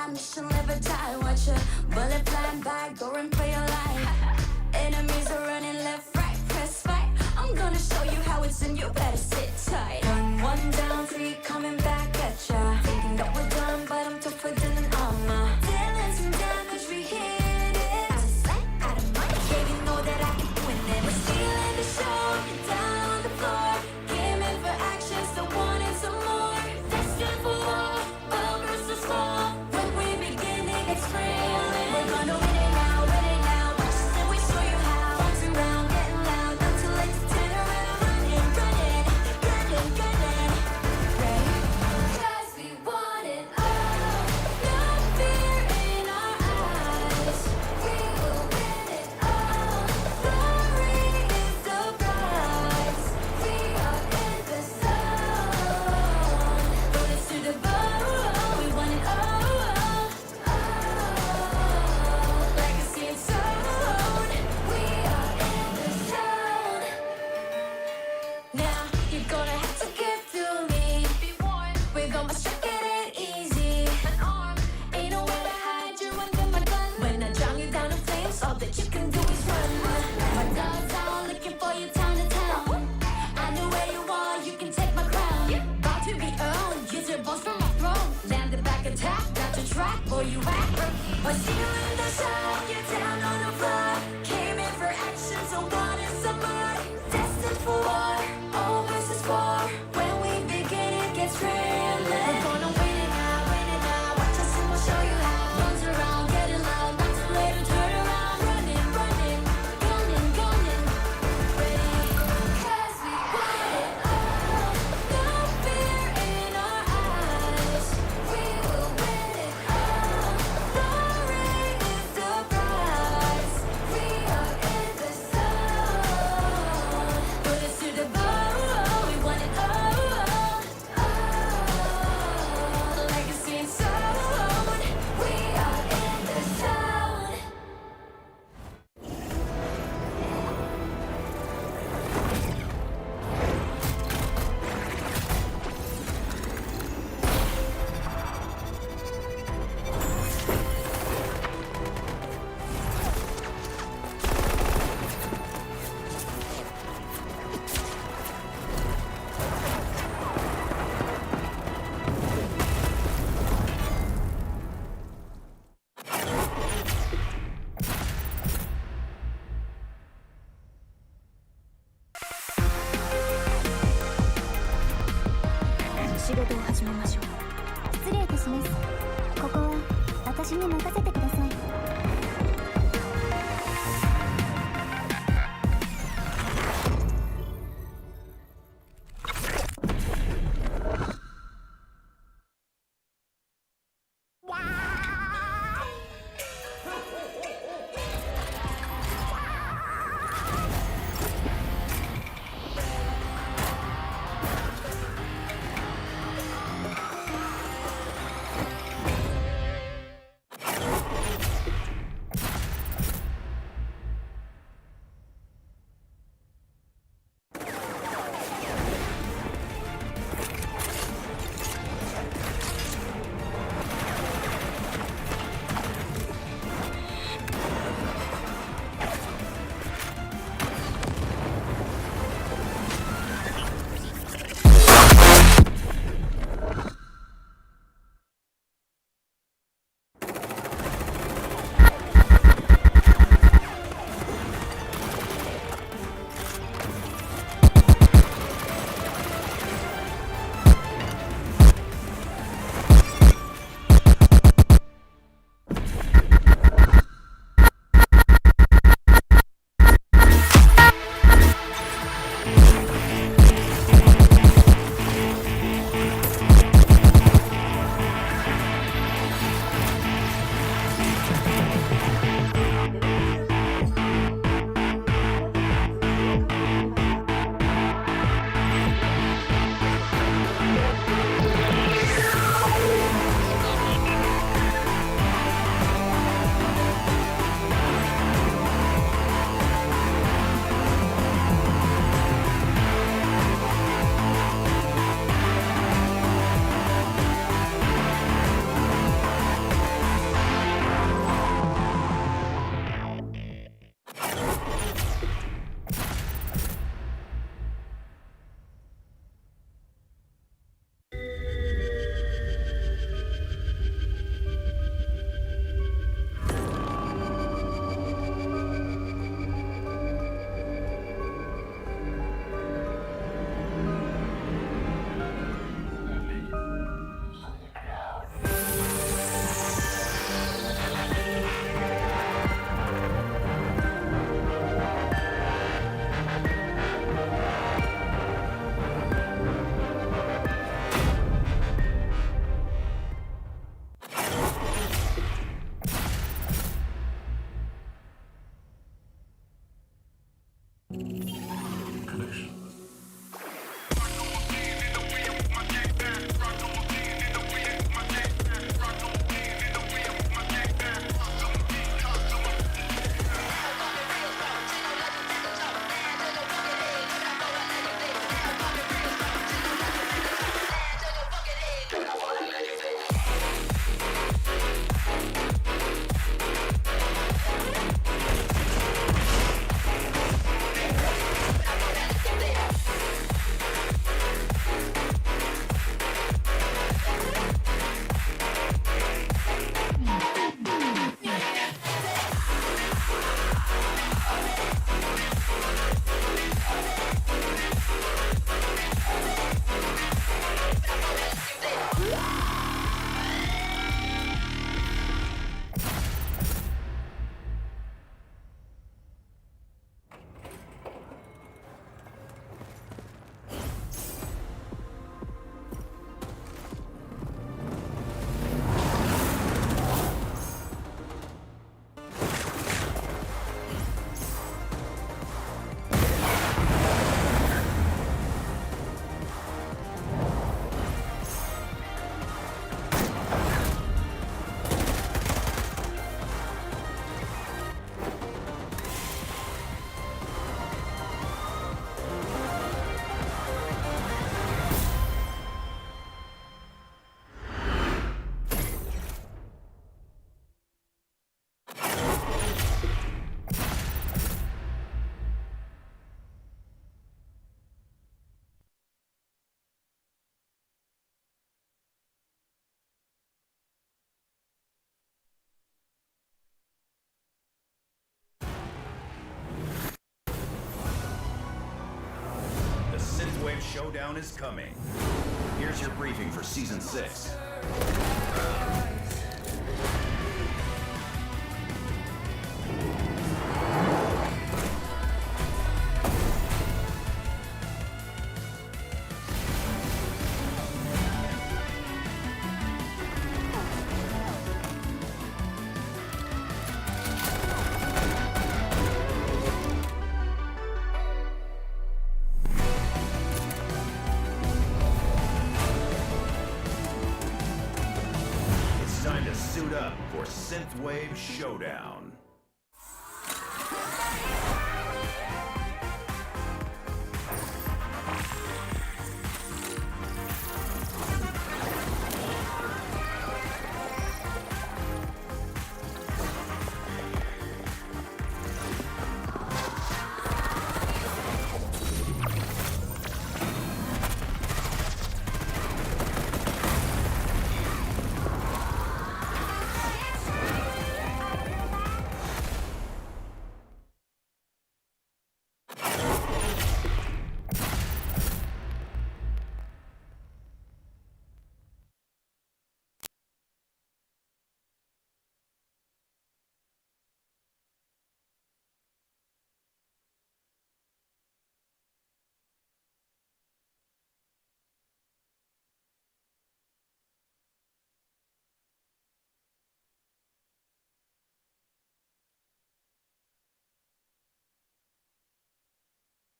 my mission, live or die. Watch a bullet flying by, go and play your life. Enemies are running left, right, press fight. I'm gonna show you how it's and you better sit tight. One down, three coming back at ya. Thinking that we're done, but I'm tougher than an armor. Dealing some damage, we hit it. Out of sight, out of mind. Yeah, you know that I can win it. We're stealing the show, you're down on the floor. Game in for action, still wanting some more. Destined for war, all versus fall. When we begin, it gets real. We're gonna win it now, win it now. Watch us and we show you how. Bouncing around, getting loud, not too late to turn around. Running, running, gunning, gunning. Ready? 'Cause we want it all. No fear in our eyes. We will win it all. Glory is the prize. We are in the zone. Bullets to the bone. We want it all. Legacy and soul. We are in the zone. Now you're gonna have to get through me. Be warned, we're gonna strike it ain't easy. An arm, ain't nowhere to hide you under my gun. When I drown you down in flames, all that you can do is run. My dog's out looking for you town to town. I know where you are, you can take my crown. About to be owned, use your bones from my throne. Land the back attack, got your track, boy you act. But see you in the shot, you're down on the floor. Came in for action, so wanted some more. Destined for war, all versus war. When we begin, it gets real. We're gonna win it now, win it now. Watch us and we'll show you how. Runs around, getting loud, not too late to turn around. Running, running, gunning, gunning. Ready? 'Cause we want it all. No fear in our eyes. We will win it all. Glory is the prize. We are in the zone. Bullets to the bone. We want it all. Legacy and soul. We are in the zone. showdown is coming. Here's your briefing for Season 6. Time to suit up for Synthwave Showdown.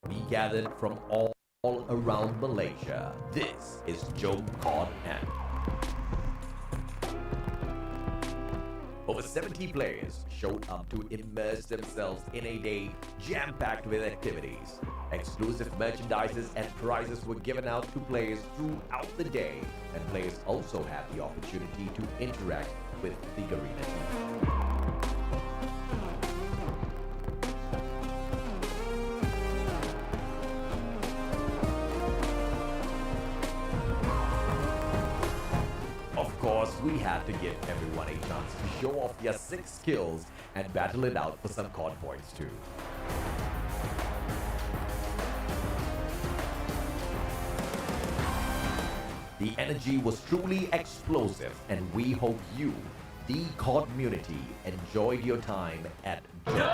We gathered from all around Malaysia. This is COD and over 70 players showed up to immerse themselves in a day jam-packed with activities. Exclusive merchandises and prizes were given out to players throughout the day, and players also had the opportunity to interact with the Garena team. Of course, we had to give everyone a chance to show off their 6 skills and battle it out for some COD points too. The energy was truly explosive, and we hope you, the COD community, enjoyed your time at COD.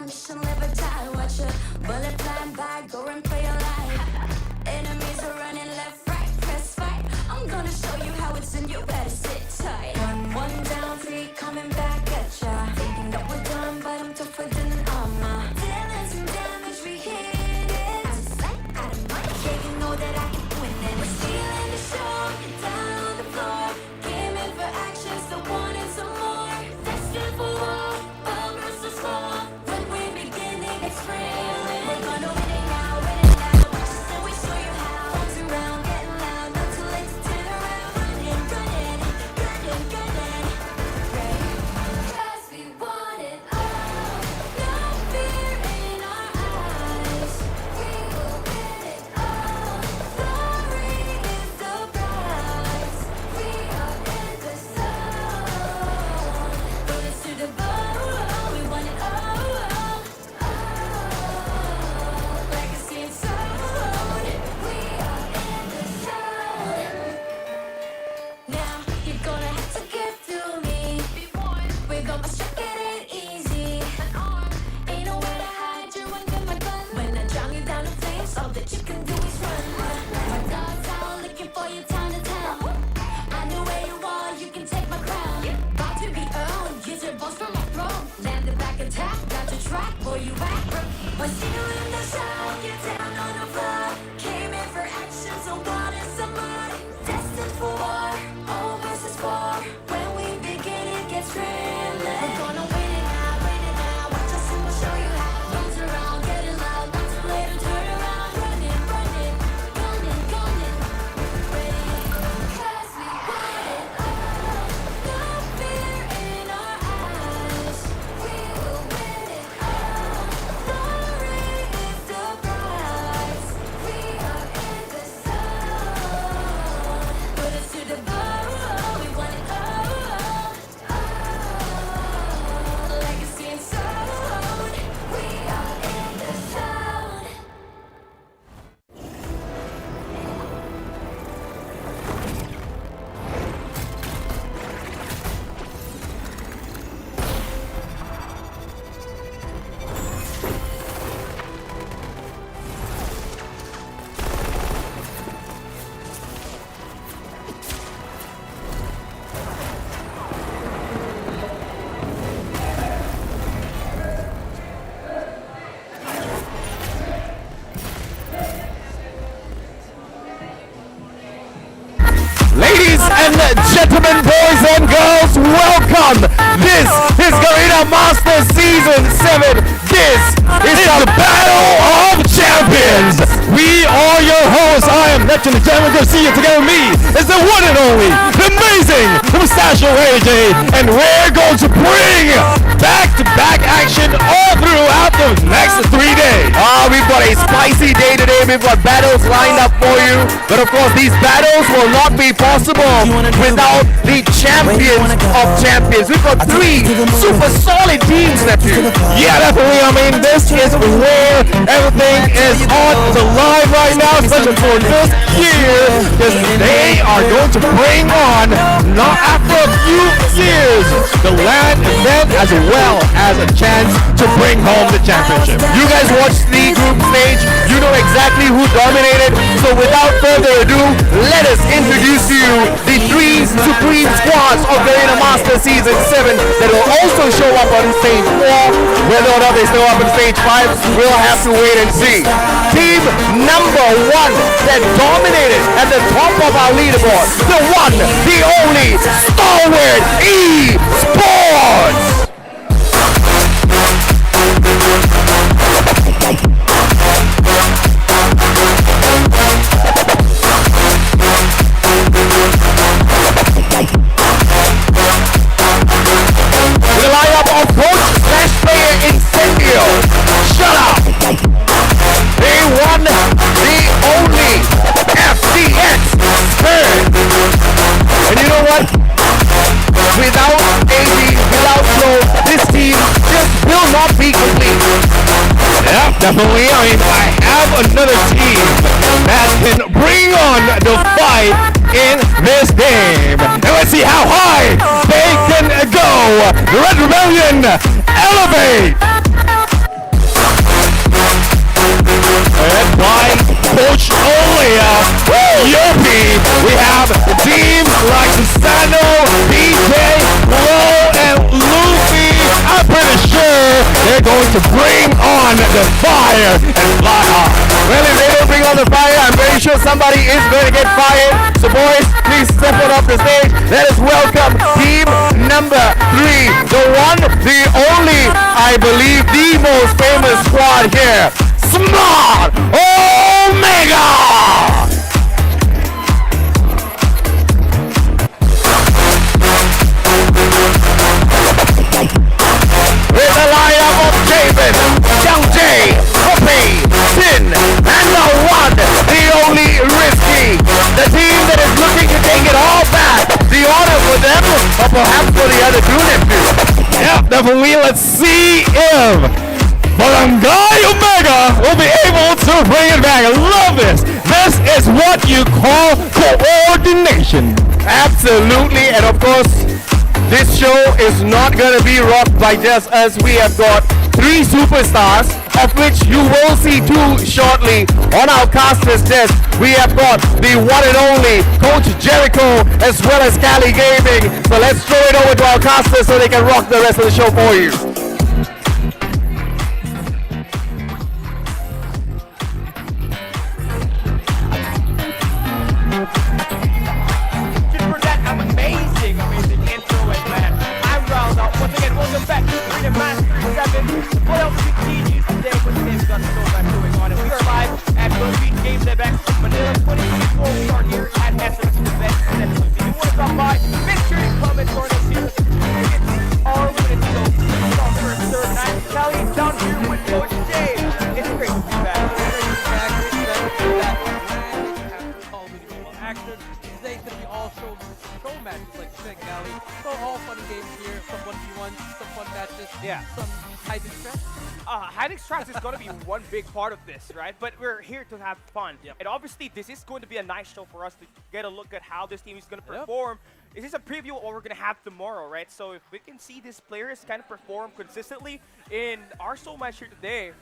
Mission live or die, watch a bullet flying by, go and play your life. Enemies are running left, right, press fight. I'm gonna show you how it's in, you better sit tight. One down, 3 coming back at ya. Thinking that we're done, but I'm tougher than an armor. Dealing some damage, we hit it. Out of sight, out of mind, yeah, you know that I can win it. We're stealing the show, get down on the floor. Game in for action, still wanting some more. Destined for war, all versus 4. It's real, we're gonna win it now, watch us and we show you how. Arms around, getting loud, not too late to turn around. Running, gunning, ready? 'Cause we want it all, no fear in our eyes. We will win it all, glory is the prize. We are in the zone, bullets to the bone, we want it all. When stealing the show, get down on the floor. Came in for action, so wanted some more. Destined for war, all versus 4. When we begin, it gets real. gentlemen, boys and girls, welcome! This is Garena Masters Season 7. This is the Battle of Champions. We are your hosts. I am Neptune, the gentleman. Good to see you. Together with me is the one and only, the amazing, the Mustachio AJ, and we're going to bring back-to-back action all throughout the next 3 days. We've got a spicy day today. We've got battles lined up for you, but of course these battles will not be possible without the champions of champions. We've got 3 super solid teams, Neptune. Yeah, definitely. I mean, this is where everything is on the line right now, especially for this year, because they are going to bring on, not after a few years, the land event as well as a chance to bring home the championship. You guys watched the group stage. You know exactly who dominated. So without further ado, let us introduce to you the 3 supreme squads of Garena Masters Season 7 that will also show up on stage 4. Whether or not they show up on stage 5, we'll have to wait and see. Team number 1 that dominated at the top of our leaderboard, the one, the only, stalwart eSports. The lineup of coach/player Incendio. Shut up! The one, the only FCX Spirit. And you know what? Without AD, without Flo, this team just will not be complete. Yeah, definitely. I mean, I have another team that can bring on the fight in this game. And let's see how high they can go. The Red Rebellion, elevate! Led by Coach Olia, Yopi. We have teams like Susano, BJ, Flo, and Luffy. I'm pretty sure they're going to bring on the fire and fly hard. Well, if they don't bring on the fire, I'm very sure somebody is going to get fired. So boys, please step on up the stage. Let us welcome team number 3. The one, the only, I believe, the most famous squad here. Smart Omega! With the lineup of David, Young Jay, Hoppy, Sin, and the one, the only Risky. The team that is looking to take it all back. The honor for them, or perhaps for the other 2 nephews. Yeah, definitely. Let's see if Barangay Omega will be able to bring it back. I love this. This is what you call coordination. Absolutely. And of course, this show is not going to be rocked by just us. We have got 3 superstars, of which you will see 2 shortly on our caster's desk. We have got the one and only Coach Jericho as well as Cali Gaming. So let's throw it over to our casters so they can rock the rest of the show for you. Amazing intro and man. I'm round out. Once again, welcome back to Garena Masters 7. What else we teach today? Once again, we've got so much going on. And we are live at Goldbeat Games Event Manila 2024. We are here at Essence Event. And if you want to stop by, make sure you come and join us here. Tickets are limited, so it's on first, third night. Cali down here with Coach Jay. It's great to be back. Today's going to be all show matches, like you said, Gally. So all fun and games here, some 1v1s, some fun matches, Yeah. some hiding traps. Hiding tracks is going to be one big part of this, right? But we're here to have fun. Yep. And obviously, this is going to be a nice show for us to get a look at how this team is going to Yep. perform. This is a preview of what we're going to have tomorrow, right? So if we can see these players kind of perform consistently in our Showmatch here today,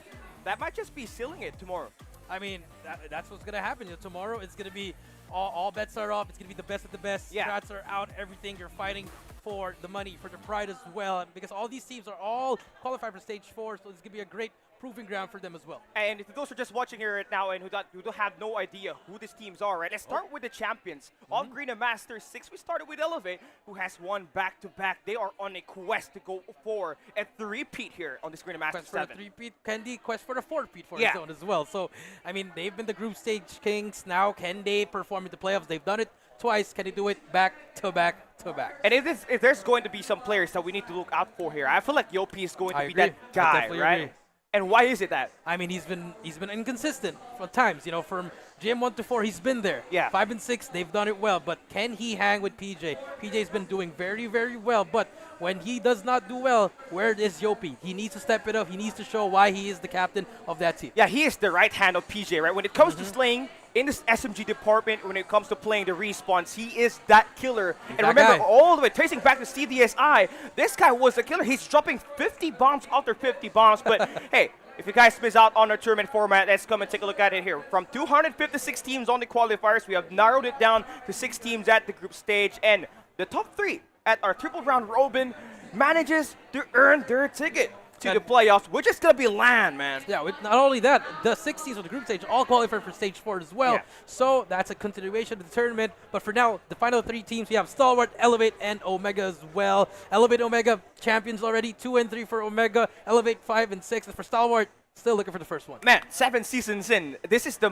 that might just be sealing it tomorrow. I mean, that's what's going to happen. You know, tomorrow it's going to be all bets are off. It's going to be the best of the best. Yeah. Strats are out. Everything. You're fighting for the money, for the pride as well. And because all these teams are all qualified for stage 4, so it's going to be a great proving ground for them as well. And to those who are just watching here right now and who don't have no idea who these teams are, right? Let's start with the champions of Garena Masters 6. We started with Elevate, who has won back-to-back. They are on a quest to go for a three-peat here on this Garena Masters Quest for 7. the three-peat, Candy quest for the four-peat for Yeah. his own as well. So, I mean, they've been the group stage kings. Now, can they perform in the playoffs? They've done it twice. Can they do it back-to-back-to-back? And if there's going to be some players that we need to look out for here, I feel like Yopi is going to I be agree. that I guy, definitely right? agree. And why is it that? I mean, he's been inconsistent at times. You know, from GM1 to 4, he's been there. Yeah. 5 and 6, they've done it well. But can he hang with PJ? PJ's been doing very, very well. But when he does not do well, where is Yopi? He needs to step it up. He needs to show why he is the captain of that team. Yeah, he is the right hand of PJ, right? When it comes to slaying in this SMG department, when it comes to playing the respawns, he is that killer. And that remember, guy. all the way tracing back to CDSI, this guy was a killer. He's dropping 50 bombs after 50 bombs. But hey, if you guys miss out on our tournament format, let's come and take a look at it here. From 256 teams on the qualifiers, we have narrowed it down to 6 teams at the group stage. And the top 3 at our triple round robin manages to earn their ticket to the playoffs, which is going to be LAN, man. Yeah, not only that, the 6 teams of the group stage all qualified for stage 4 as well. Yeah. So that's a continuation of the tournament. But for now, the final 3 teams, we have Stalwart, Elevate, and Omega as well. Elevate, Omega, champions already. 2 and 3 for Omega. Elevate, 5 and 6. And for Stalwart, still looking for the first one. Man, 7 seasons in, this is the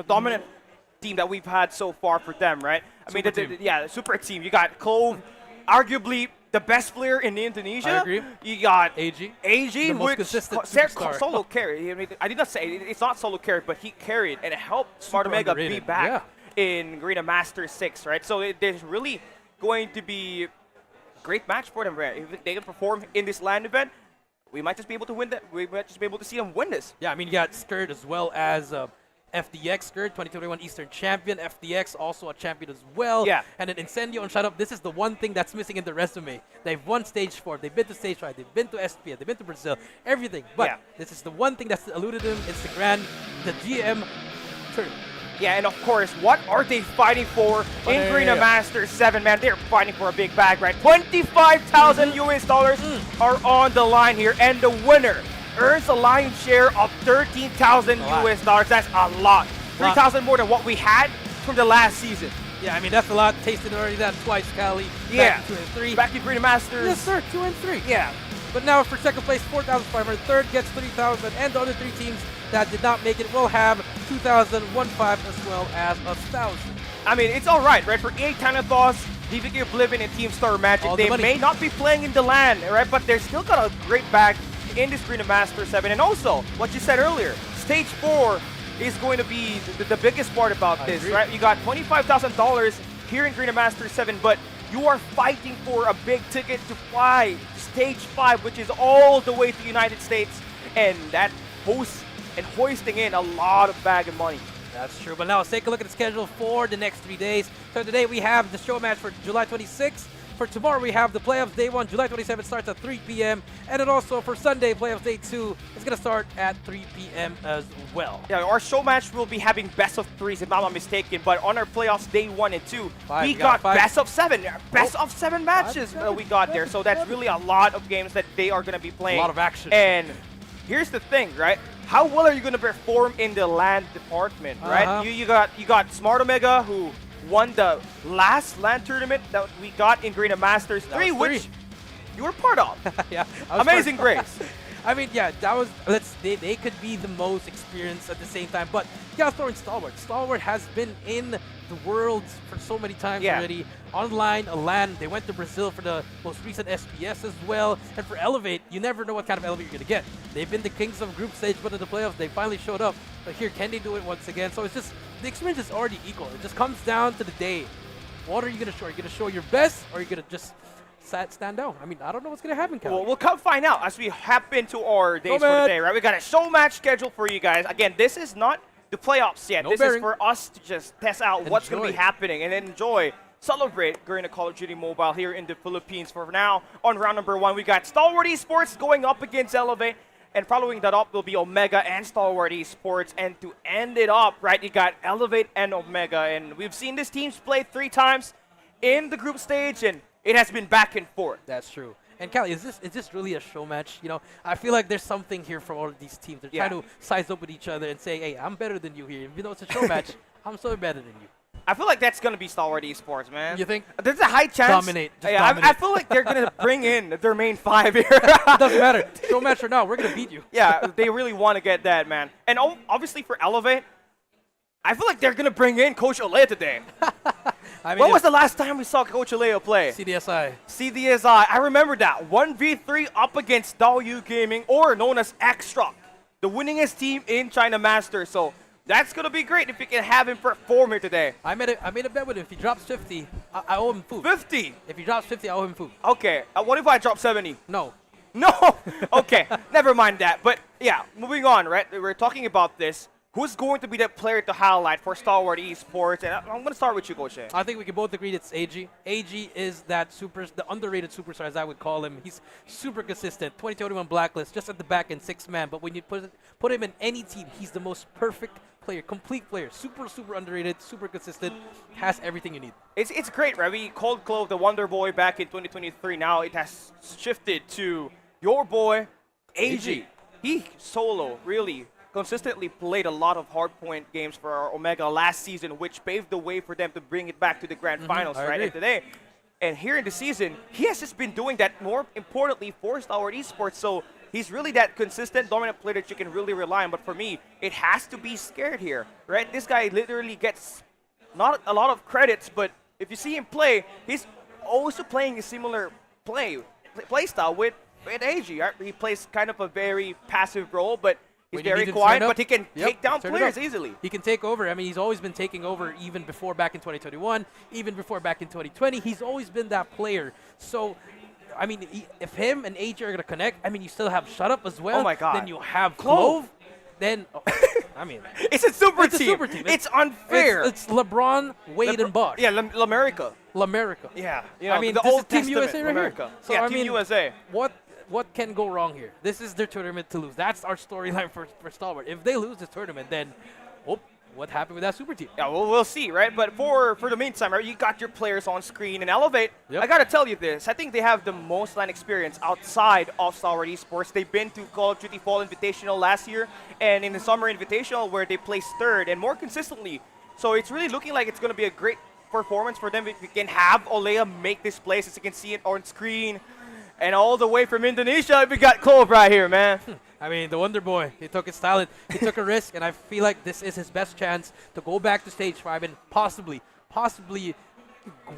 dominant team that we've had so far for them, right? I mean, Super team. yeah, the super team. You got Clove, arguably the best player in Indonesia. I agree. You got AG. AG, The most which consistent Ser- superstar. solo carry. I mean, I did not say it's not solo carry, but he carried and it helped Smart Omega be underrated, back in Garena Masters 6, right? So there's really going to be a great match for them, right? If they can perform in this LAN event, we might just be able to win that. We might just be able to see them win this. Yeah, I mean, you got Skirt as well as FDX Skirt, 2021 Eastern champion. FDX also a champion as well. Yeah. And then Incendio and Shut Up, this is the one thing that's missing in the resume. They've won stage 4, they've been to stage 5, they've been to SPF, they've been to Brazil, everything. But Yeah. this is the one thing that's eluded them. It's the GM turn. Yeah, and of course, what are they fighting for in Garena Masters 7, man? They're fighting for a big bag, right? 25,000 US dollars are on the line here, and the winner earns a lion's share of 13,000 US dollars. That's a lot. 3,000 more than what we had from the last season. Yeah, I mean, that's a lot. Tasted already that twice, Cali. Yeah. Back to 2 and 3. Back to Garena Masters. Yes, sir, 2 and 3. Yeah. But now for second place, 4,500. Third gets 3,000. And the other 3 teams that did not make it will have 2,000, 1,500, as well as 1,000. I mean, it's all right, right? For EA Thanatos, DVK Oblivion, and Team Star Magic, All the they money. may not be playing in the LAN, right? But they're still got a great bag in this Garena Masters 7. And also, what you said earlier, Stage 4 is going to be the biggest part about this, agree. right? You got $25,000 here in Garena Masters 7, but you are fighting for a big ticket to fly Stage 5, which is all the way to the United States, and that hoisting in a lot of bag of money. That's true. But now let's take a look at the schedule for the next 3 days. So today we have the show match for July 26th. For tomorrow we have the playoffs day 1, July 27th starts at 3 p.m. And then also for Sunday, playoffs day 2 is going to start at 3 p.m. as well. Yeah, our show match will be having best of 3s, if I'm not mistaken. But on our playoffs day 1 and 2, we got best of 7. Best of 7 matches we got there. So that's really a lot of games that they are going to be playing. A lot of action. And here's the thing, right? How well are you going to perform in the LAN department, right? You got Smart Omega, who won the last LAN tournament that we got in Garena Masters 3, which you were part of. Yeah, I was Amazing part- grace. I mean, yeah, that was. They could be the most experienced at the same time, but you gotta throw in Stalwart. Stalwart has been in the worlds for so many times Yeah. already. Online, LAN. They went to Brazil for the most recent SPS as well. And for Elevate, you never know what kind of Elevate you're gonna get. They've been the kings of group stage, but in the playoffs, they finally showed up. But here, can they do it once again? So it's just the experience is already equal. It just comes down to the day. What are you gonna show? Are you gonna show your best, or are you gonna just stand down? I mean, I don't know what's gonna happen, Cal. Well, we'll come find out as we hop into our days for Showmatch. today, right? We got a show match schedule for you guys. Again, this is not the playoffs yet. No This bearing. is for us to just test out what's going to be Enjoy. happening and enjoy, celebrate Garena Call of Duty Mobile here in the Philippines. For now, on round number 1, we got Stalwart Esports going up against Elevate. And following that up will be Omega and Stalwart Esports. And to end it up, right, you got Elevate and Omega. And we've seen these teams play 3 times in the group stage, and it has been back and forth. That's true. And Callie, is this really a show match? You know, I feel like there's something here from all of these teams. They're trying to size up with each other and say, hey, I'm better than you here. Even though it's a show match, I'm so better than you. I feel like that's gonna be Stalwart Esports, man. You think? There's a high chance. Dominate. Just Yeah, dominate. I feel like they're gonna bring in their main 5 here. It doesn't matter. Show match or not, we're going to beat you. Yeah, they really want to get that, man. And obviously for Elevate, I feel like they're gonna bring in Coach Olea today. I mean, When was the last time we saw Coach Olea play? CDSI? CDSI. I remember that 1v3 up against Daoyu Gaming, or known as X-Truck, the winningest team in China Masters. So that's gonna be great if we can have him perform here today. I made a bet with him. If he drops 50, I owe him food. 50. If he drops 50, I owe him food. Okay. What if I drop 70? No. No. Okay. Never mind that. But yeah, moving on. Right. We're talking about this. Who's going to be the player to highlight for Stalwart Esports? And I'm going to start with you, Coach. I think we can both agree it's AG. AG is the underrated superstar, as I would call him. He's super consistent. 2021 Blacklist, just at the back end, 6-man. But when you put him in any team, he's the most perfect player, complete player. Super, super underrated, super consistent, has everything you need. It's great, right? We called Clove the Wonder Boy back in 2023. Now it has shifted to your boy, AG. He solo really consistently played a lot of hardpoint games for our Omega last season, which paved the way for them to bring it back to the grand finals, I right? agree. And today, and here in the season, he has just been doing that more importantly for Stalwart Esports. So he's really that consistent, dominant player that you can really rely on. But for me, it has to be scared here, right? This guy literally gets not a lot of credits, but if you see him play, he's also playing a similar play style with AG. Right? He plays kind of a very passive role, but he's When you very need to quiet, turn up, but he can yep, take down turn it players up. easily. He can take over. I mean, he's always been taking over even before back in 2021, even before back in 2020. He's always been that player. So, I mean, if him and AJ are going to connect, I mean, you still have Shut Up as well. Oh my God. Then you have Clove. Clove. Then, I mean, It's a super it's team. a super team. It's unfair. It's LeBron, Wade, and Bosch. Yeah, L'America. L'America. Yeah. You I know, mean, the this old is Team Testament, USA right America. here. So, yeah, I Team mean, USA. What can go wrong here? This is their tournament to lose. That's our storyline for Stalwart. If they lose this tournament, then, what happened with that super team? Yeah, well, we'll see, right? But for the meantime, right, you got your players on screen and Elevate. Yep. I got to tell you this. I think they have the most LAN experience outside of Stalwart Esports. They've been to Call of Duty Fall Invitational last year and in the Summer Invitational where they placed 3rd and more consistently. So it's really looking like it's going to be a great performance for them if we can have Olea make this place, as you can see it on screen. And all the way from Indonesia, we got Clove right here, man. I mean, the Wonder Boy, he took his talent, he took a risk, and I feel like this is his best chance to go back to stage 5 and possibly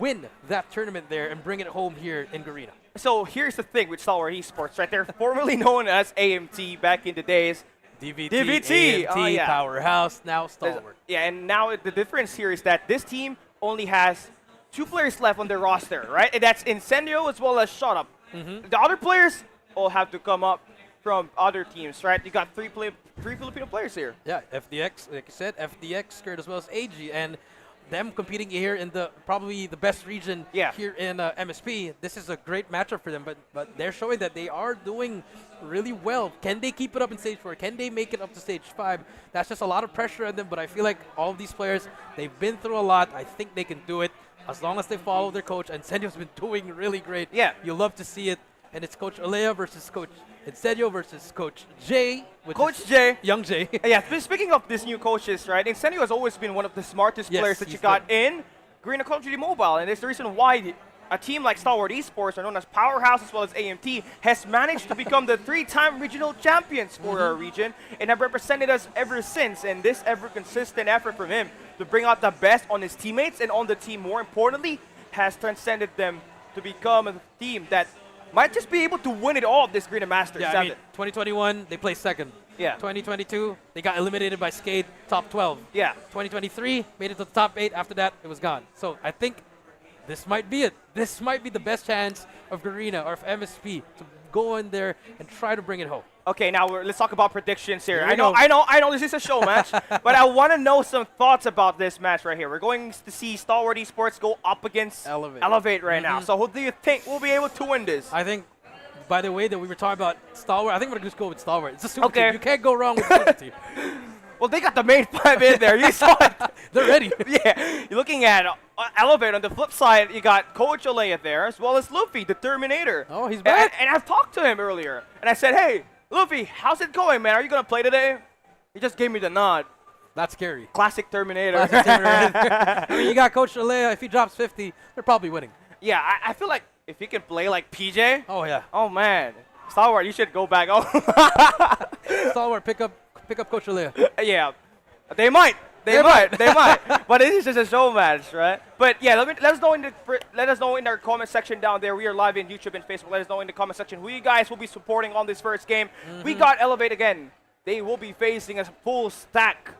win that tournament there and bring it home here in Garena. So here's the thing with Stalwart Esports, right? They're formerly known as AMT back in the days. DVT, DVT, AMT, oh, yeah. Powerhouse, now Stalwart. Yeah, and now the difference here is that this team only has 2 players left on their roster, right? And that's Incendio as well as Shut Up. The other players all have to come up from other teams, right? You got three Filipino players here. Yeah, FDX, like you said, FDX, Skirt, as well as AG, and them competing here in probably the best region here in MSP. This is a great matchup for them, but they're showing that they are doing really well. Can they keep it up in stage 4? Can they make it up to stage 5? That's just a lot of pressure on them, but I feel like all of these players, they've been through a lot. I think they can do it as long as they follow their coach. And Senyo's been doing really great. Yeah. You love to see it. And it's Coach Olea versus Coach Incendio versus Coach Jay. Coach Jay. Young Jay. Yeah, speaking of these new coaches, right? Incendio has always been one of the smartest Yes, players that you he's got in Garena Call of Duty Mobile. And there's the reason why a team like Stalwart Esports, are known as Powerhouse as well as AMT, has managed to become the 3-time regional champions for our region and have represented us ever since. And this ever-consistent effort from him to bring out the best on his teammates and on the team, more importantly, has transcended them to become a team that might just be able to win it all this Garena Masters Yeah, I mean, 2021, they placed 2nd. Yeah. 2022, they got eliminated by Skate, top 12. Yeah. 2023, made it to the top 8. After that, it was gone. So I think this might be it. This might be the best chance of Garena or of MSP to go in there and try to bring it home. Okay, now let's talk about predictions here. Here we I go. know this is a show match, but I want to know some thoughts about this match right here. We're going to see Stalwart Esports go up against Elevate. right now. So who do you think will be able to win this? I think, by the way that we were talking about Stalwart, I think we're going to just go with Stalwart. It's a super Okay. team. You can't go wrong with a super team. Well, they got the main 5 in there. You saw it. They're ready. Yeah, you're looking at Elevate, on the flip side, you got Coach Olea there, as well as Luffy, the Terminator. Oh, he's back. And I've talked to him earlier, and I said, hey, Luffy, how's it going, man? Are you going to play today? He just gave me the nod. That's scary. Classic Terminator. Classic Terminator. I mean, you got Coach Alea. If he drops 50, they're probably winning. Yeah, I feel like if he can play like PJ, Oh, yeah. oh, man. Star Wars, you should go back. Oh, Stalwart, pick up Coach Alea. yeah. They might. They might. But it is just a show match, right? But yeah, let us know in our comment section down there. We are live in YouTube and Facebook. Let us know in the comment section who you guys will be supporting on this first game. We got Elevate again. They will be facing a full stack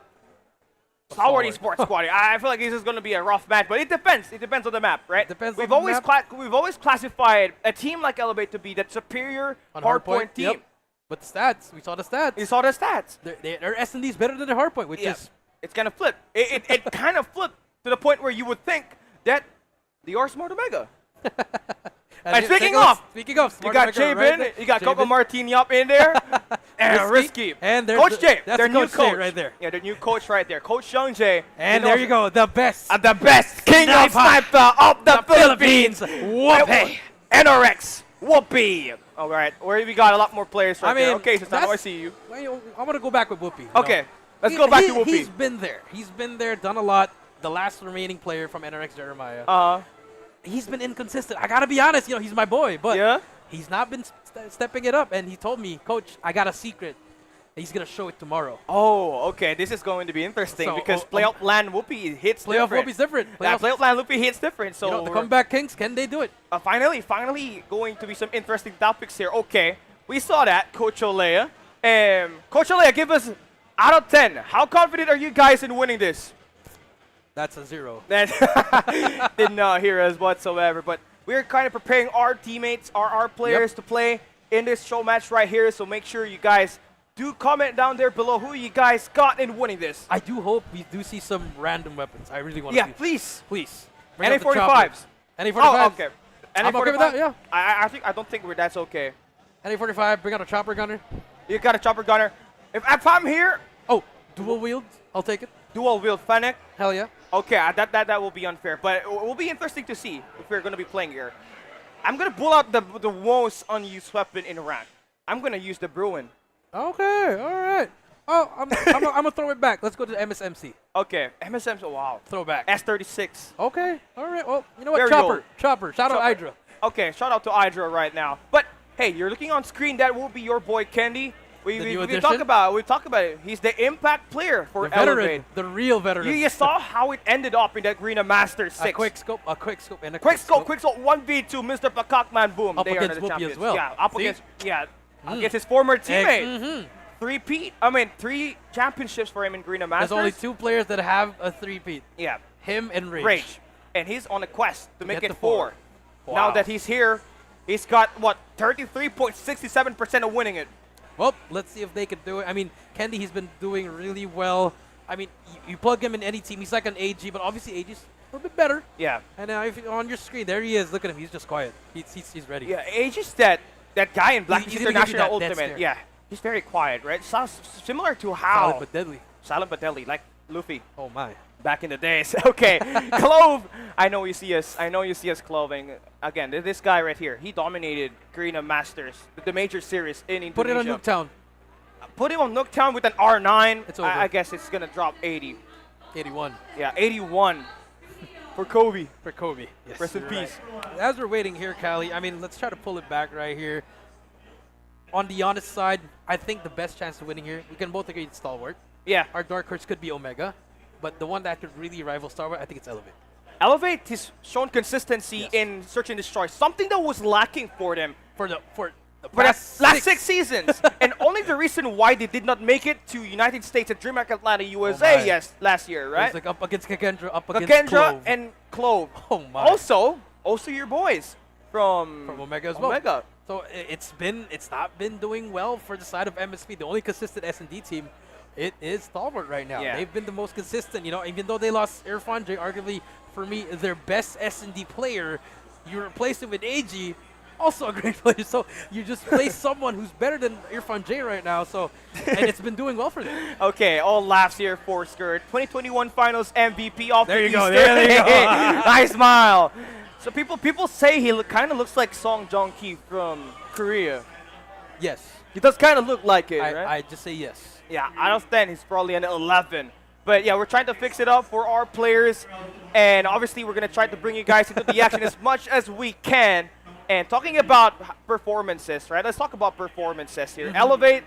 Howard eSports squad. I feel like this is going to be a rough match, but it depends. It depends on the map, right? We've always classified a team like Elevate to be that superior hardpoint team. Yep. But the stats, we saw the stats. You saw the stats. Their S&D is better than their hardpoint, which is it's gonna flip. It kind of flipped to the point where you would think that they are Smart Omega. And speaking of, you got Jabin, you got Coco Martini up in there, and Risky, and Coach J, that's their new Coach J coach right there. Yeah, their new coach right there, Coach Young J. And there you go, the best, king of sniper of the Philippines, Whoopee, NRX, Whoopee. All right, where we got a lot more players right there. Okay, so now I see you. I'm gonna go back with Whoopee. Okay, let's go back to Whoopee. He's been there. He's been there, done a lot. The last remaining player from NRX, Jeremiah. He's been inconsistent. I gotta be honest. He's my boy, but he's not been stepping it up. And he told me, Coach, I got a secret. He's gonna show it tomorrow. Oh, okay. This is going to be interesting because playoff land Whoopee hits different. Playoff Whoopee's different. Playoff land Whoopee hits different. So the comeback kings, can they do it? Finally going to be some interesting topics here. Okay, we saw that, Coach Olea. Coach Olea, give us out of 10. How confident are you guys in winning this? That's a 0. That did not hear us whatsoever. But we're kind of preparing our teammates, our players to play in this show match right here. So make sure you guys do comment down there below who you guys got in winning this. I do hope we do see some random weapons. I really want to see. Please. Please. NA45s. NA45s. Oh, okay. I'm okay with that, yeah. I don't think that's okay. NA45, bring out a chopper gunner. You got a chopper gunner. If I'm here. Oh, dual wield. I'll take it. Dual wield Fennec. Hell yeah. Okay, that will be unfair, but it will be interesting to see if we're going to be playing here. I'm going to pull out the most unused weapon in rank. I'm going to use the Bruin. Okay, all right. Oh, I'm going to throw it back. Let's go to MSMC. Okay, MSMC, wow. Throw back. S36. Okay, all right. Well, you know what? Very Chopper. old. Chopper. Shout out Hydra. Okay, shout out to Hydra right now. But, hey, you're looking on screen. That will be your boy, Candy. We talk about it. He's the impact player for Elevate. The real veteran. You saw how it ended up in that Garena Masters VI. A quick scope, and a quick scope. 1v2, Mr. Pakakman, boom. Up they against are the champions. as well. Yeah, against his former teammate. 3 championships for him in Garena Masters. There's only 2 players that have a 3-peat. Yeah. Him and Rage. And he's on a quest to make it 4. Wow. Now that he's here, he's got, 33.67% of winning it. Well, let's see if they can do it. I mean, Candy, he's been doing really well. I mean, you plug him in any team. He's like an AG, but obviously AG's a little bit better. Yeah. And now if you're on your screen, there he is. Look at him. He's just quiet. He's ready. Yeah, AG's that guy in Black International Ultimate. Stare. Yeah. He's very quiet, right? Sounds similar to how... Silent but deadly. Silent but deadly, like Luffy. Oh, my. Back in the days. Okay, Clove. I know you see us cloving. Again, this guy right here, he dominated Garena Masters, the major series in Indonesia. Put it on Nuketown. Put him on Nuketown with an R9. It's over. I guess it's going to drop 80. 81. Yeah, 81 for Kobe. For Kobe. Yes, Rest in peace. Right. As we're waiting here, Callie, I mean, let's try to pull it back right here. On the honest side, I think the best chance of winning here, we can both agree it's Stalwart. Yeah. Our dark horse could be Omega. But the one that could really rival Stalwart, I think it's Elevate. Elevate has shown consistency in Search and Destroy, something that was lacking for them for the last 6 seasons. And only the reason why they did not make it to United States at DreamHack Atlanta, USA, last year, right? It was like up against Kakendra, up against Clove. and Clove. Oh my. Also your boys from Omega as well. Omega. So it's not been doing well for the side of MSP. The only consistent S&D team. It is Stalwart right now. Yeah. They've been the most consistent. Even though they lost Irfan J, arguably, for me, their best S&D player, you replace him with AG, also a great player. So you just play someone who's better than Irfan J right now. So and it's been doing well for them. Okay, all laughs here for Skirt. 2021 Finals MVP of There the you go, Eastern. there you go. Nice smile. So people say he kind of looks like Song Joong-ki from Korea. Yes, He does kind of look like it, right? I just say yes. Yeah, out of 10, he's probably an 11. But yeah, we're trying to fix it up for our players. And obviously, we're going to try to bring you guys into the action as much as we can. And talking about performances, right? Let's talk about performances here. Elevate,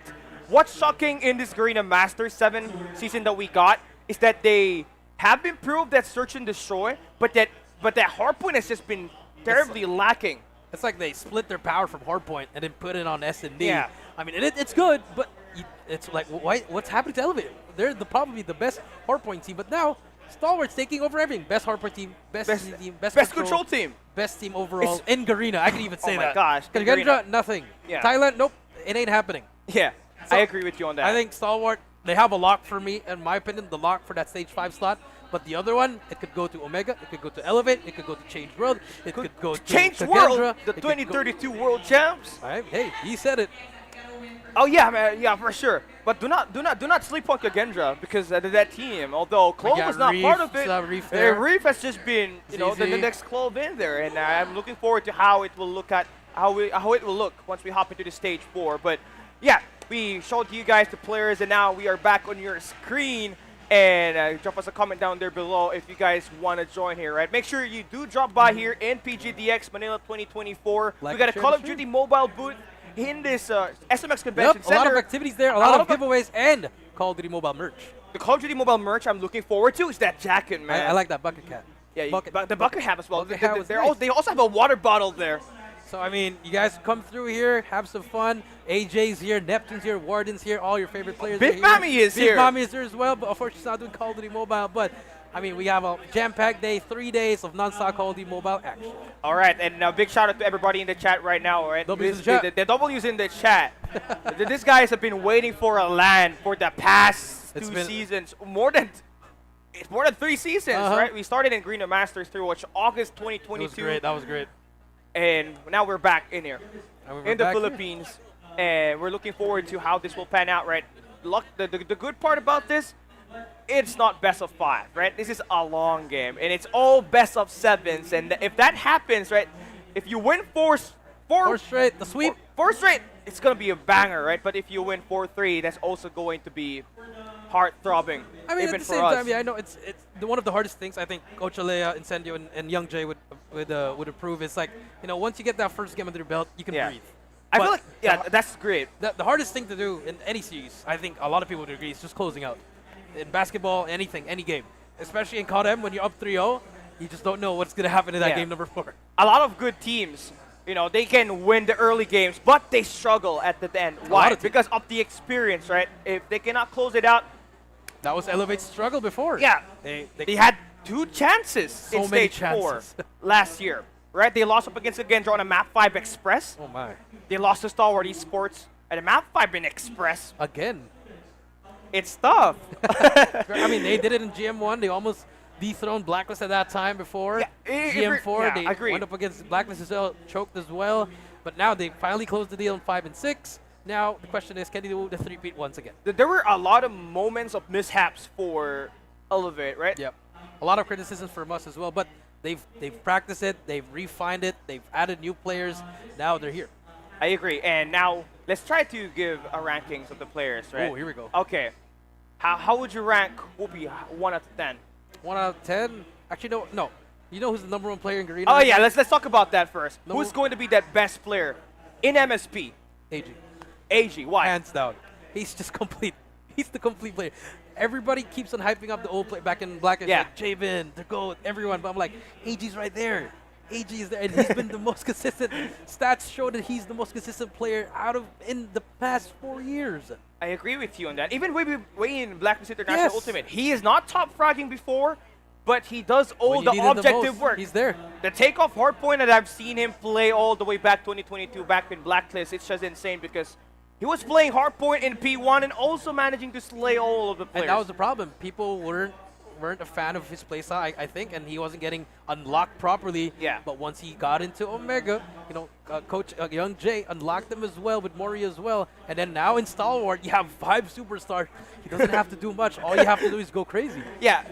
what's shocking in this Garena Masters VII season that we got is that they have improved that search and destroy, but that hardpoint has just been terribly lacking. It's like they split their power from Hardpoint and then put it on S&D. Yeah. I mean, it's good, but it's like, what's happening to Elevate? They're probably the best Hardpoint team, but now Stalwart's taking over everything. Best Hardpoint team, best team, best control team. best team overall in Garena. I can even say that. Oh my gosh. in Gendra, nothing. Yeah. Thailand, nope, it ain't happening. Yeah, So, I agree with you on that. I think Stalwart, they have a lock for me, in my opinion, the lock for that stage 5 slot. But the other one, it could go to Omega, it could go to Elevate, it could go to Change World, it could go to Change to World, Gendra, the it could go- 2032 World Champs. All right, hey, he said it. Oh yeah, man, yeah, for sure. But do not sleep on Kagendra because that team. Although Clove got was not Reef, part of it, Reef there. Reef has just been the ZZ. next Clove in there, and I'm looking forward to how it will look how it will look once we hop into the stage 4. But yeah, we showed you guys the players, and now we are back on your screen. And drop us a comment down there below if you guys want to join here, right? Make sure you do drop by here in PGDX Manila 2024. Like We got a and share Call the of stream. Duty mobile booth in this SMX Convention Yep, a Center. lot of activities there, a lot of of giveaways, and Call of Duty mobile merch. The Call of Duty mobile merch I'm looking forward to is that jacket, man. I like that bucket cap. Yeah, bucket, the bucket hat as well. bucket hat was They nice. also have a water bottle there. So, I mean, you guys come through here, have some fun. AJ's here, Neptune's here, Warden's here, all your favorite players Big are here. Mommy is Big here. Mommy is here as well, but unfortunately she's not doing Call of Duty Mobile. But, I mean, we have a jam-packed day, 3 days of non-stop Call of Duty Mobile action. All right, and a big shout out to everybody in the chat right now, all right? W's in the chat. The W's in the chat. These guys have been waiting for a LAN for the past It's two been- seasons. It's more than 3 seasons, right? We started in Garena Masters through August 2022. It was great, that was great. And now we're back in here. And we're In the back here. Philippines, and we're looking forward to how this will pan out, right? The good part about this, it's not best of 5, right? This is a long game, and it's all best of 7s, and if that happens, right, if you win four straight, the sweep. four straight, it's gonna be a banger, right? But if you win 4-3, that's also going to be heart-throbbing, I mean, even at the for same us. time, yeah, I know it's one of the hardest things. I think Coach Alea, Incendio, and Young Jay would approve. It's like, you know, once you get that first game under your belt, you can Yeah. breathe. I But feel like, yeah, that's great. the hardest thing to do in any series, I think a lot of people would agree, is just closing out. In basketball, anything, any game. Especially in COD when you're up 3-0, you just don't know what's going to happen in that Yeah. game number 4. A lot of good teams, you know, they can win the early games, but they struggle at the end. Why? lot of teams. Because of the experience, right? If they cannot close it out, That was Elevate's struggle before. yeah, they had 2 chances So in many stage 4 chances. last year, right? They lost up against Gendra on a map 5 Express. Oh, my. They lost to Stalwart eSports at a map 5 in Express. Again. It's tough. I mean, they did it in GM1. They almost dethroned Blacklist at that time before. Yeah, if GM4, yeah, they agreed. went up against Blacklist as well, choked as well. But now they finally closed the deal in 5 and 6. Now the question is, can they do the 3-peat once again? There were a lot of moments of mishaps for Elevate, right? Yep. A lot of criticisms from us as well, but they've practiced it, they've refined it, they've added new players. Now they're here. I agree. And now let's try to give a rankings of the players, right? Oh, here we go. Okay. How would you rank Whoopi 1 out of 10? 1 out of 10? Actually, no. You know who's the #1 player in Garena? Oh yeah, let's talk about that first. No. Who's going to be that best player in MSP? AG. AG. Why? Hands down. He's just complete. He's the complete player. Everybody keeps on hyping up the old play back in Black. Yeah. Like Javen, the GOAT, everyone. But I'm like, AG's right there. AG is there, and he's been the most consistent. Stats show that he's the most consistent player in the past 4 years. I agree with you on that. Even way in Blacklist International Yes. Ultimate, he is not top fragging before, but he does all When you the need him objective most, work. He's there. The takeoff hardpoint that I've seen him play all the way back 2022, back in Blacklist, it's just insane because he was playing hardpoint in P1 and also managing to slay all of the players. And that was the problem. People weren't a fan of his playstyle, I think, and he wasn't getting unlocked properly. Yeah. But once he got into Omega, you know, Coach Young Jay unlocked him as well with Mori as well. And then now in Stalwart, you have 5 superstars. He doesn't have to do much. All you have to do is go crazy. Yeah,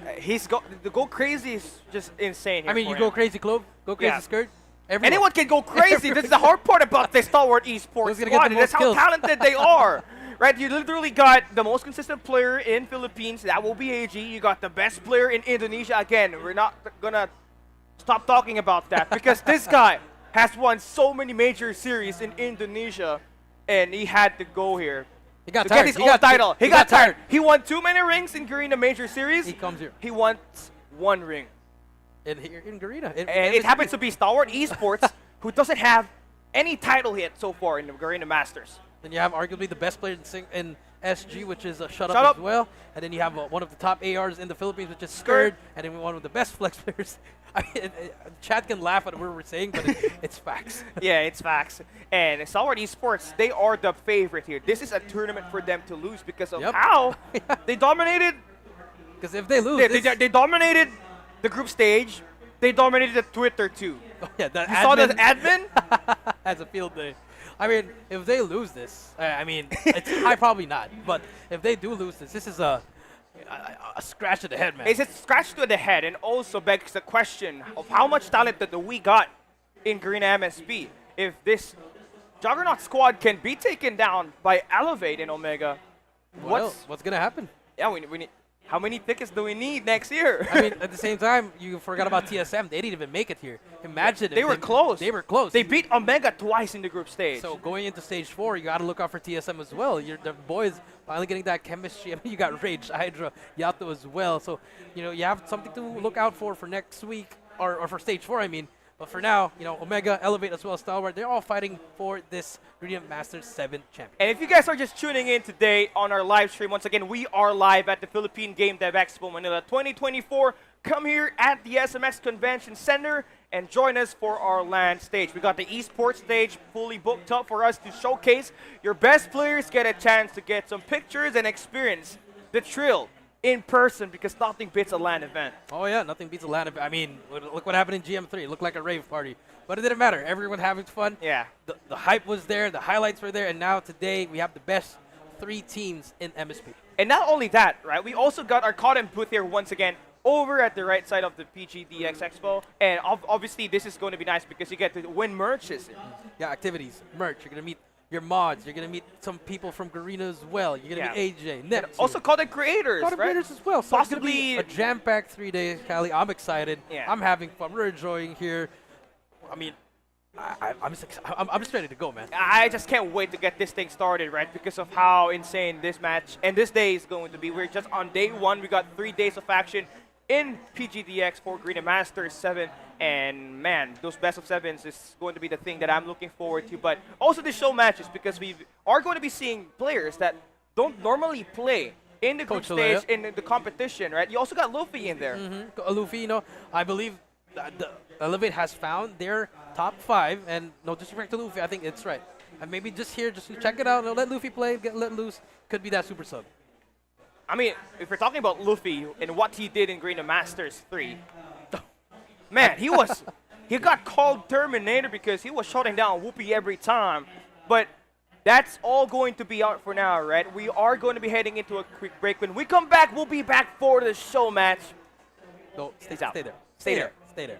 the go crazy is just insane here I mean, for you him. go crazy, Clove. Go crazy, Yeah. Skirt. Everyone. Anyone can go crazy. This is the hard part about the Stalwart eSports Who's gonna get squad. the That's most how kills? talented they are. Right, you literally got the most consistent player in Philippines. That will be AG. You got the best player in Indonesia. Again, we're not gonna stop talking about that because this guy has won so many major series in Indonesia, and he had to go here He got to tired. get his He own got title. He He got tired. tired. He won too many rings in Garena Major Series. He comes here. He wants 1 ring. In Garena. And it happens to be Stalwart Esports, who doesn't have any title hit so far in the Garena Masters. Then you have arguably the best player in SG, which is Shut Shut Up Up. as well. And then you have one of the top ARs in the Philippines, which is Skurd. And then one of the best flex players. I mean, chat can laugh at what we're saying, but it's facts. Yeah, it's facts. And Stalwart Esports, they are the favorite here. This is a tournament for them to lose because of Yep. how they dominated. Because if they lose, They dominated the group stage. They dominated the Twitter too. yeah, the You saw the admin admin? has a field day. I mean, if they lose this, I mean, I probably not. But if they do lose this, this is a scratch to the head, man. It's a scratch to the head, and also begs the question of how much talent that we got in Garena MSB. If this Juggernaut squad can be taken down by Elevate in Omega, What's gonna happen? yeah, we need. How many tickets do we need next year? I mean, at the same time, you forgot about TSM. They didn't even make it here. Imagine they if were close. They were close. They beat Omega twice in the group stage. So going into stage 4, you got to look out for TSM as well. The boys finally getting that chemistry. I mean, you got Rage, Hydra, Yato as well. So, you know, you have something to look out for next week, or for stage 4, I mean. But for now, you know, Omega, Elevate as well as Stalwart, they're all fighting for this Garena Masters VII champion. And if you guys are just tuning in today on our live stream, once again, we are live at the Philippine Game Dev Expo Manila 2024. Come here at the SMX Convention Center and join us for our LAN stage. We got the esports stage fully booked up for us to showcase your best players, get a chance to get some pictures and experience the thrill in person because nothing beats a LAN event. Oh, yeah, nothing beats a LAN event. I mean, look what happened in GM3. It looked like a rave party. But it didn't matter. Everyone having fun. Yeah. The hype was there. The highlights were there. And now today, we have the best 3 teams in MSP. And not only that, right? We also got our COD booth here once again over at the right side of the PGDX Expo. And obviously, this is going to be nice because you get to win merches. Yeah, activities, merch. You're going to meet your mods. You're going to meet some people from Garena as well. You're going to meet AJ, Neptune. Also content creators, Content right? creators as well. So Possibly it's gonna be a jam-packed 3 days, Callie. I'm excited. Yeah. I'm having fun. We're enjoying here. I mean, I'm just ready to go, man. I just can't wait to get this thing started, right? Because of how insane this match and this day is going to be. We're just on day 1. We got 3 days of action in PGDX for Garena Masters 7. And man, those best of 7s is going to be the thing that I'm looking forward to. But also the show matches because we are going to be seeing players that don't normally play in the group Coach Leia. stage in the competition, right? You also got Luffy in there. Luffy, you know, I believe the Elevate has found their top 5, and no disrespect to Luffy, I think it's right. And maybe just here, just check it out, let Luffy play, get let loose. Could be that super sub. I mean, if we're talking about Luffy and what he did in Garena Masters 3, man, he got called Terminator because he was shutting down Whoopi every time. But that's all going to be out for now, right? We are going to be heading into a quick break. When we come back, we'll be back for the show match. So Stay out. stay there. Stay there. Stay there.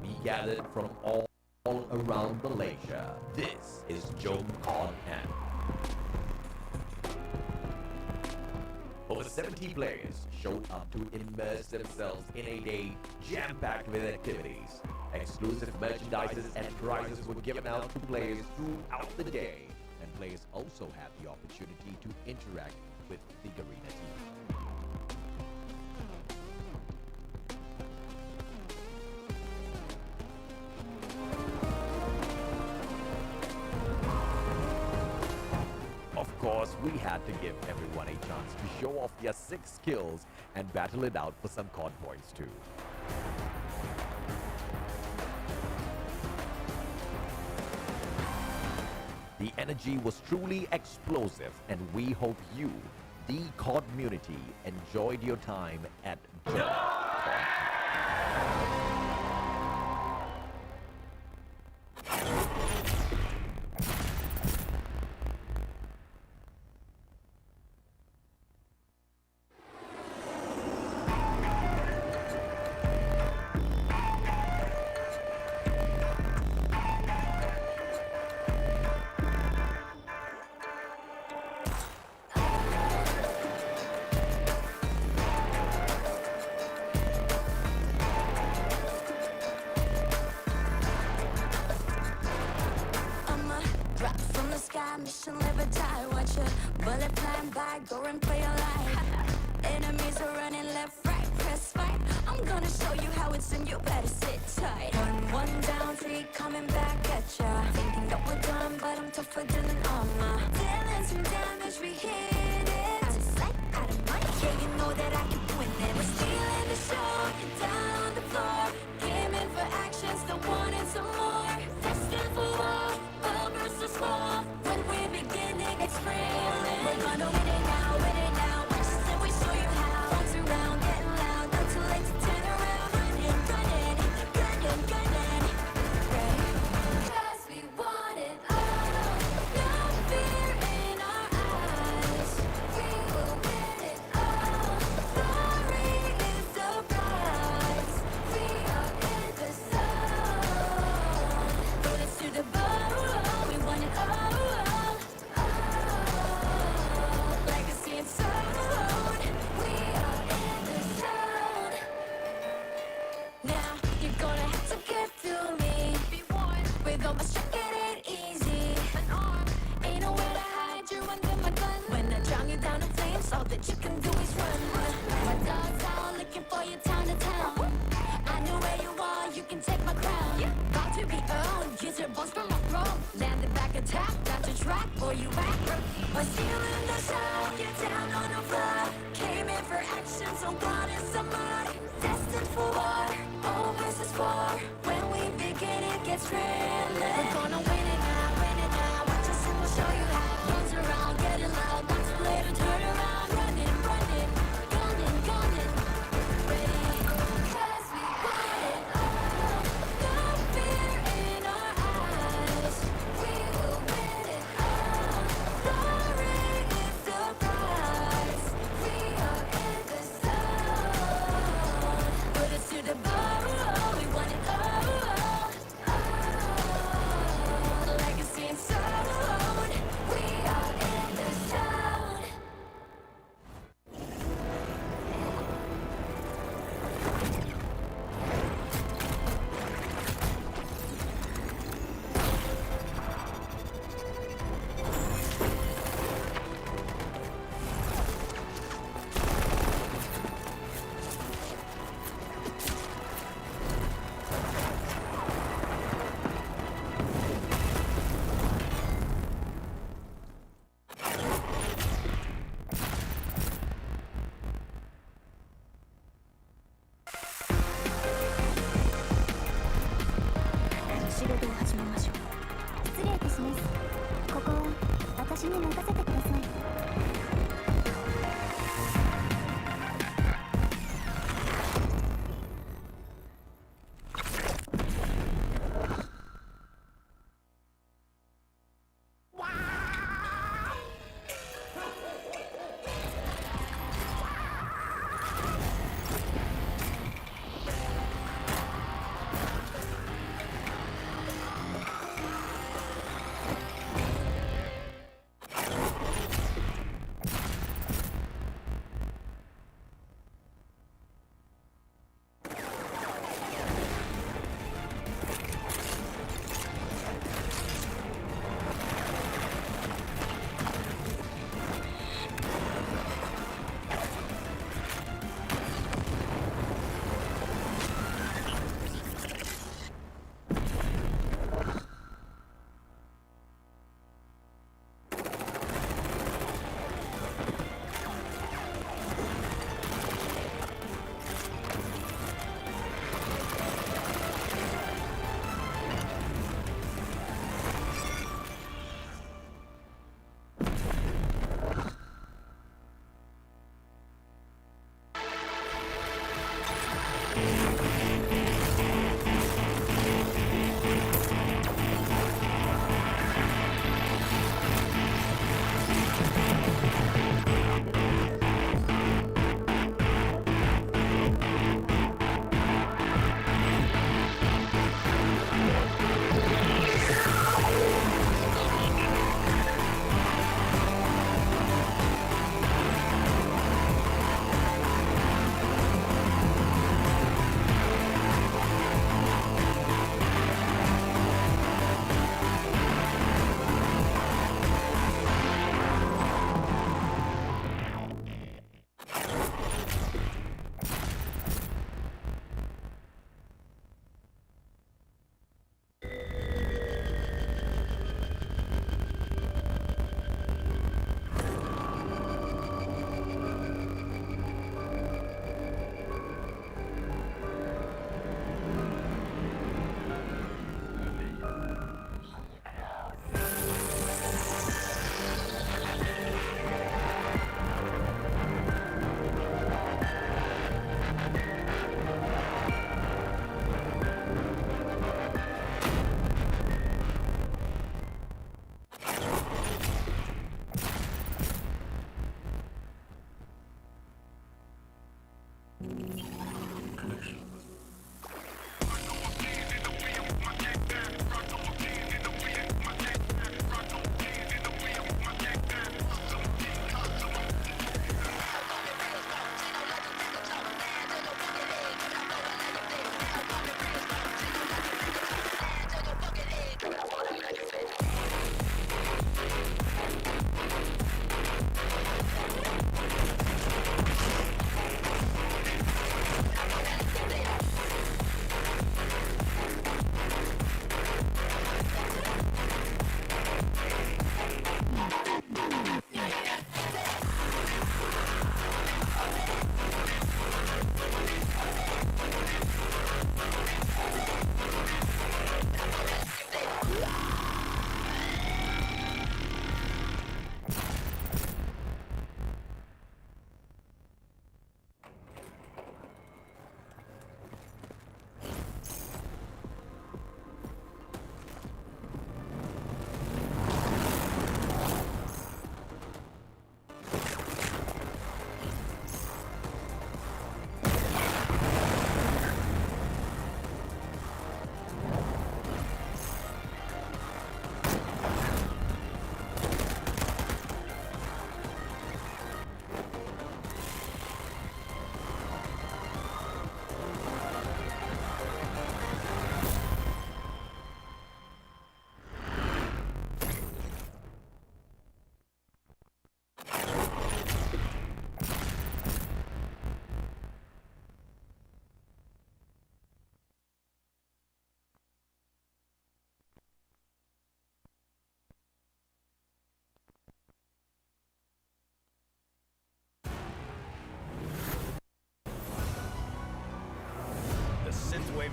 Be gathered from all around Malaysia. This is Joe on Hand. Over 70 players showed up to immerse themselves in a day jam-packed with activities. Exclusive merchandises and prizes were given out to players throughout the day, and players also had the opportunity to interact with the Garena team. Of course, we had to give everyone a chance to show off their 6 skills and battle it out for some COD points too. The energy was truly explosive, and we hope you, the COD community, enjoyed your time at I'm a drop from the sky, mission live or die. Watch a bullet flying by, go and play your life. Enemies are running left, right, press fight. I'm gonna show you how it's and you better sit tight. One down, 3 coming back at ya. Thinking that we're done, but I'm tougher than an armor. Dealing some damage, we hit it. Out of sight, out of mind, yeah, you know that I can win it. We're stealing the show, down on the floor. Came in for action, still wanting some more. Destined for war, all versus war. When we begin, it gets real. We're gonna win it now, win it now. Watch us and we show you how. Once around, getting loud, not too late to turn around. Running, running, gunning, gunning. Ready? 'Cause we want it all. No fear in our eyes. We will win it all. Glory is the prize. We are in the zone. Put us to the bone. We want it all. Legacy and soul. We are in the zone. Now you're gonna have to get through me. Be one with all my strength, it ain't easy. An arm ain't nowhere to hide. You're under my gun. When I drown you down in flames, all that you can do is run. My dog's out looking for you town to town. I know where you are. You can take my crown. About to be owned. Use your bones from my throne. Landed back attack. Got your track, boy, you back. We're stealing the show. Get down on the floor. Came in for action, so wanted some more. Destined for war. All versus 4. When we begin, it gets real. We're gonna win it now, win it now. Watch us and we'll show you how. Guns around, getting loud. Not too late to turn around. Running, running, gunning, gunning. Ready? 'Cause we want it all. No fear in our eyes. We will win it all. Glory is the prize. We are in the zone. Put us to the bone. We want it all.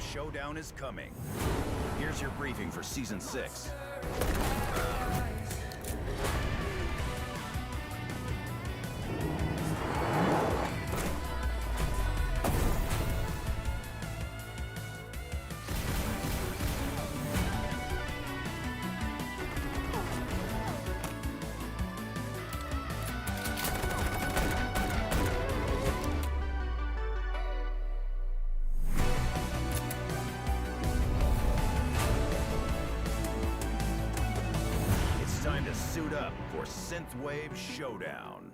Wave Showdown is coming. Here's your briefing for Season 6. It's time to suit up for Synthwave Showdown.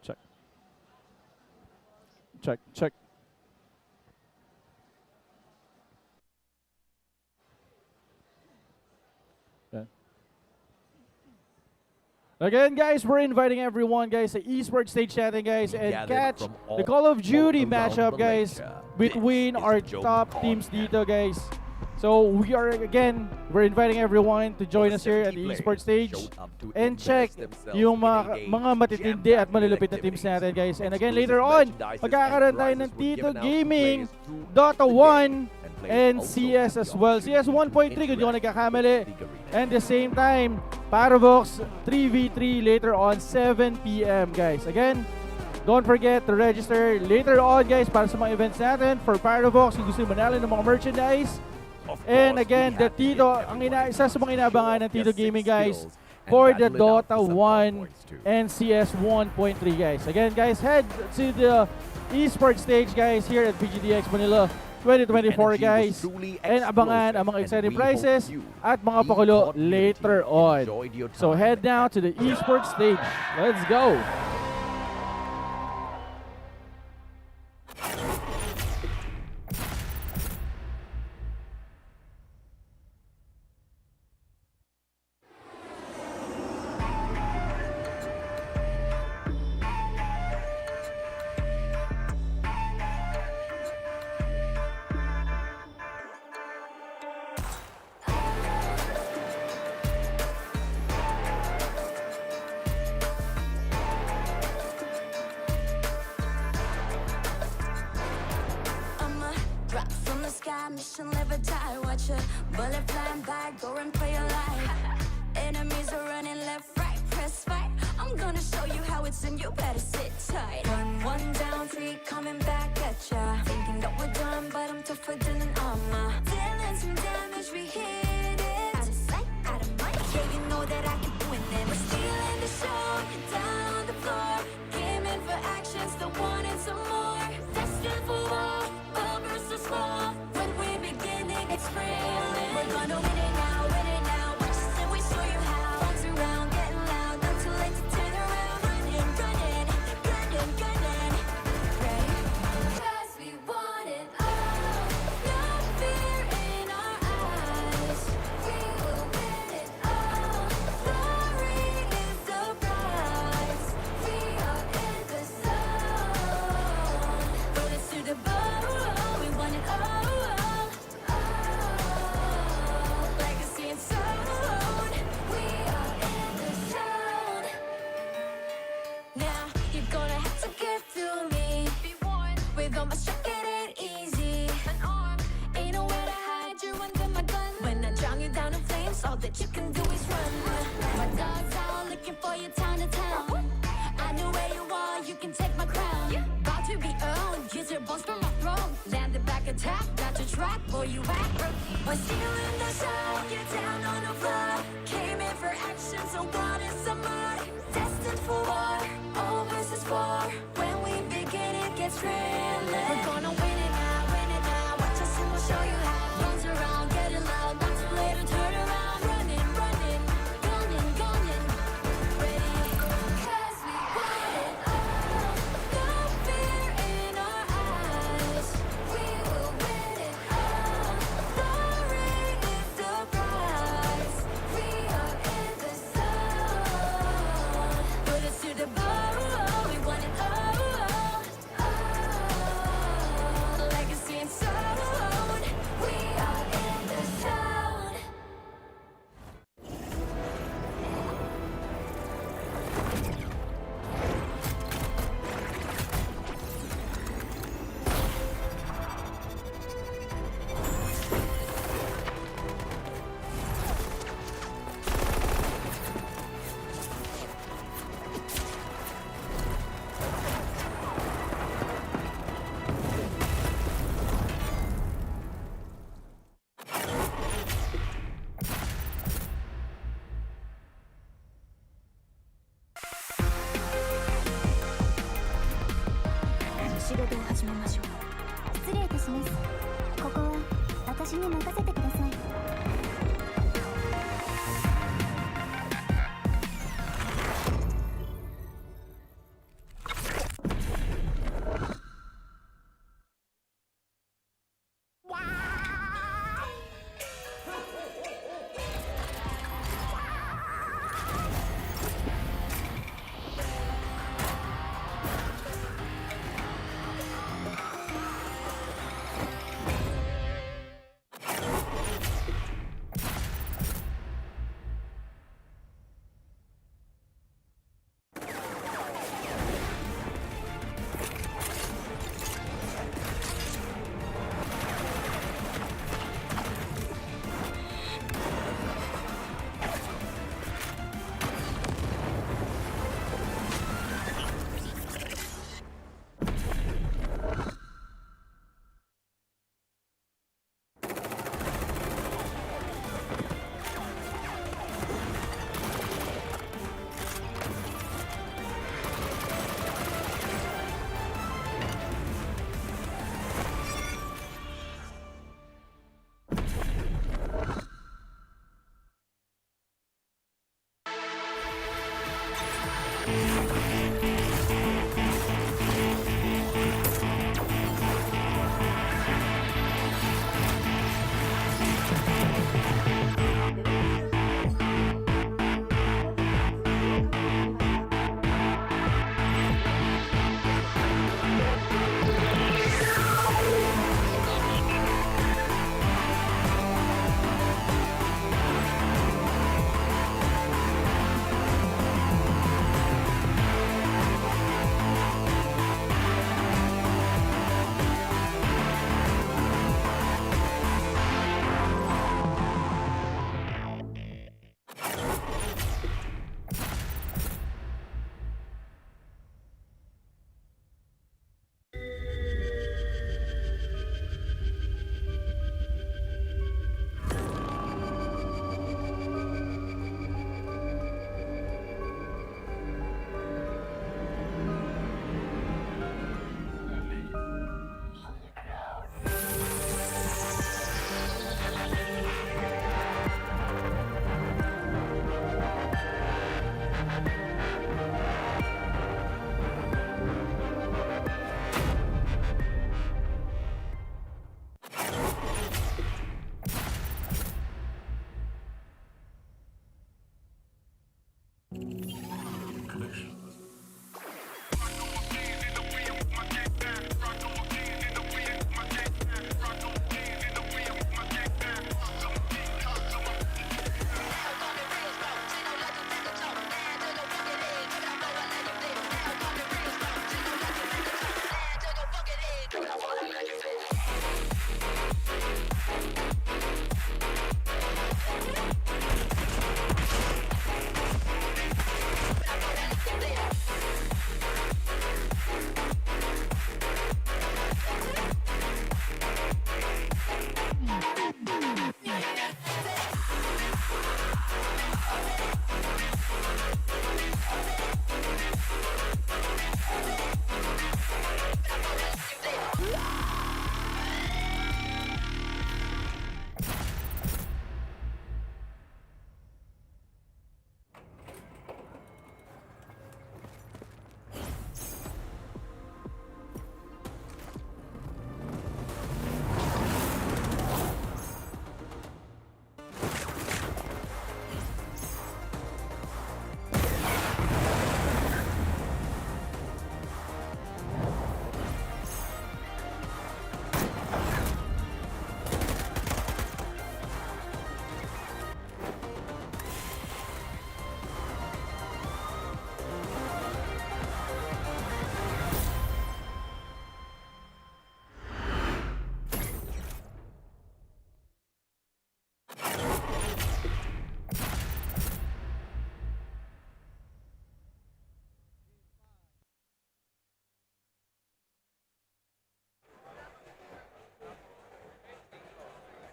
Check. Check, check. Yeah. Again, guys, we're inviting everyone, guys, to eSports stage chatting, guys, and Gathered catch from the Call of Duty all around matchup, guys, Malaysia. between This our is the top Joe teams Con dito, guys. So we are, again, we're inviting everyone to join us here at the eSports stage and check yung mga matitindi at malulupit na teams natin, guys. And again, later on, magkakaroon tayo ng Tito Gaming, Dota 1, and CS as well. CS 1.3 kung di ako nagkakamali. And the same time, Parabox 3v3 later on 7 PM, guys. Again, don't forget to register later on, guys, para sa mga events natin for Parabox kung gusto manalo ng mga merchandise. And again, the Tito, isa sa mga inabangan ng Tito Gaming, guys, for the Dota 1 and CS 1.3, guys. Again, guys, head to the eSports stage, guys, here at PGDX Manila 2024, guys. And abangan ang mga exciting prizes at mga pakulo later on. So head now to the eSports stage. Let's go! I'ma drop from the sky, mission live or die. Watch a bullet flying by, go run for your life. Enemies are running left, right, press fight. I'm gonna show you how it's in, you better sit tight. One down, three coming back at ya. Thinking that we're done, but I'm tougher than an armor. Dealing some damage, we hit it. Out of sight, out of mind. Yeah, you know that I can win it. We're stealing the show, down on the floor. Gaming for action, still wanting some more. Destined for war, all versus small. When we beginning, it's real. We're gonna win it now, win it now. Watch us and we show you how. Arms around, getting loud, not too late to turn around. Running, running, gunning, gunning. Ready? 'Cause we want it all. No fear in our eyes. We will win it all. Glory is the prize. We are in the zone. Put us to the bone. We want it all. Legacy and soul. We are in the zone. Now you're gonna have to get through me. Be one with all my strength, it ain't easy. An arm ain't nowhere to hide. You're under my gun. When I drown you down in flames, all that you can do is run. My dog's out looking for you town to town. I know where you are, you can take my crown. About to be owned, use your bones for my throne. Landed back attack, got your track, boy you act. We're stealing the show, get down on the floor. Came in for action, so what is some more? Destined for war, all versus four. When we begin, it gets it's thrilling. We're gonna win it now, watch us and we'll show you how. Guns around, getting loud, not too late to turn around. Running, running, gunning, gunning, ready, 'cause we want it all. No fear in our eyes, we will win it all. Glory is the prize, we are in the zone. Put us to the bone, we want it all. Legacy and soul, we are in the zone.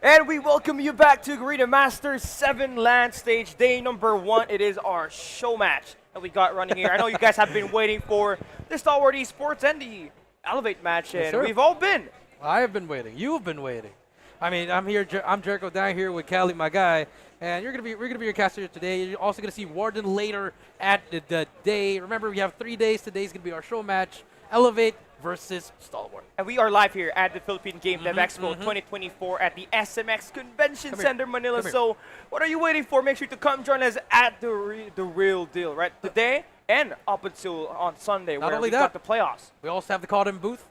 And we welcome you back to Garena Masters VII LAN stage, day number 1. It is our show match that we got running here. I know you guys have been waiting for the Star Wars eSports and the Elevate match, and sir. we've all been. I have been waiting. You've been waiting. I mean, I'm here. I'm Jericho down here with Callie, my guy, and we're gonna be your caster here today. You're also gonna see Warden later at the day. Remember, we have 3 days. Today's gonna be our show match. Elevate versus Stalwart. And we are live here at the Philippine Game Dev Expo 2024 at the SMX Convention Come here. Center, Manila. Come here. So what are you waiting for? Make sure to come join us at the real deal, right? Today and up until on Sunday, Not where only we got that, the playoffs. We also have the COD booth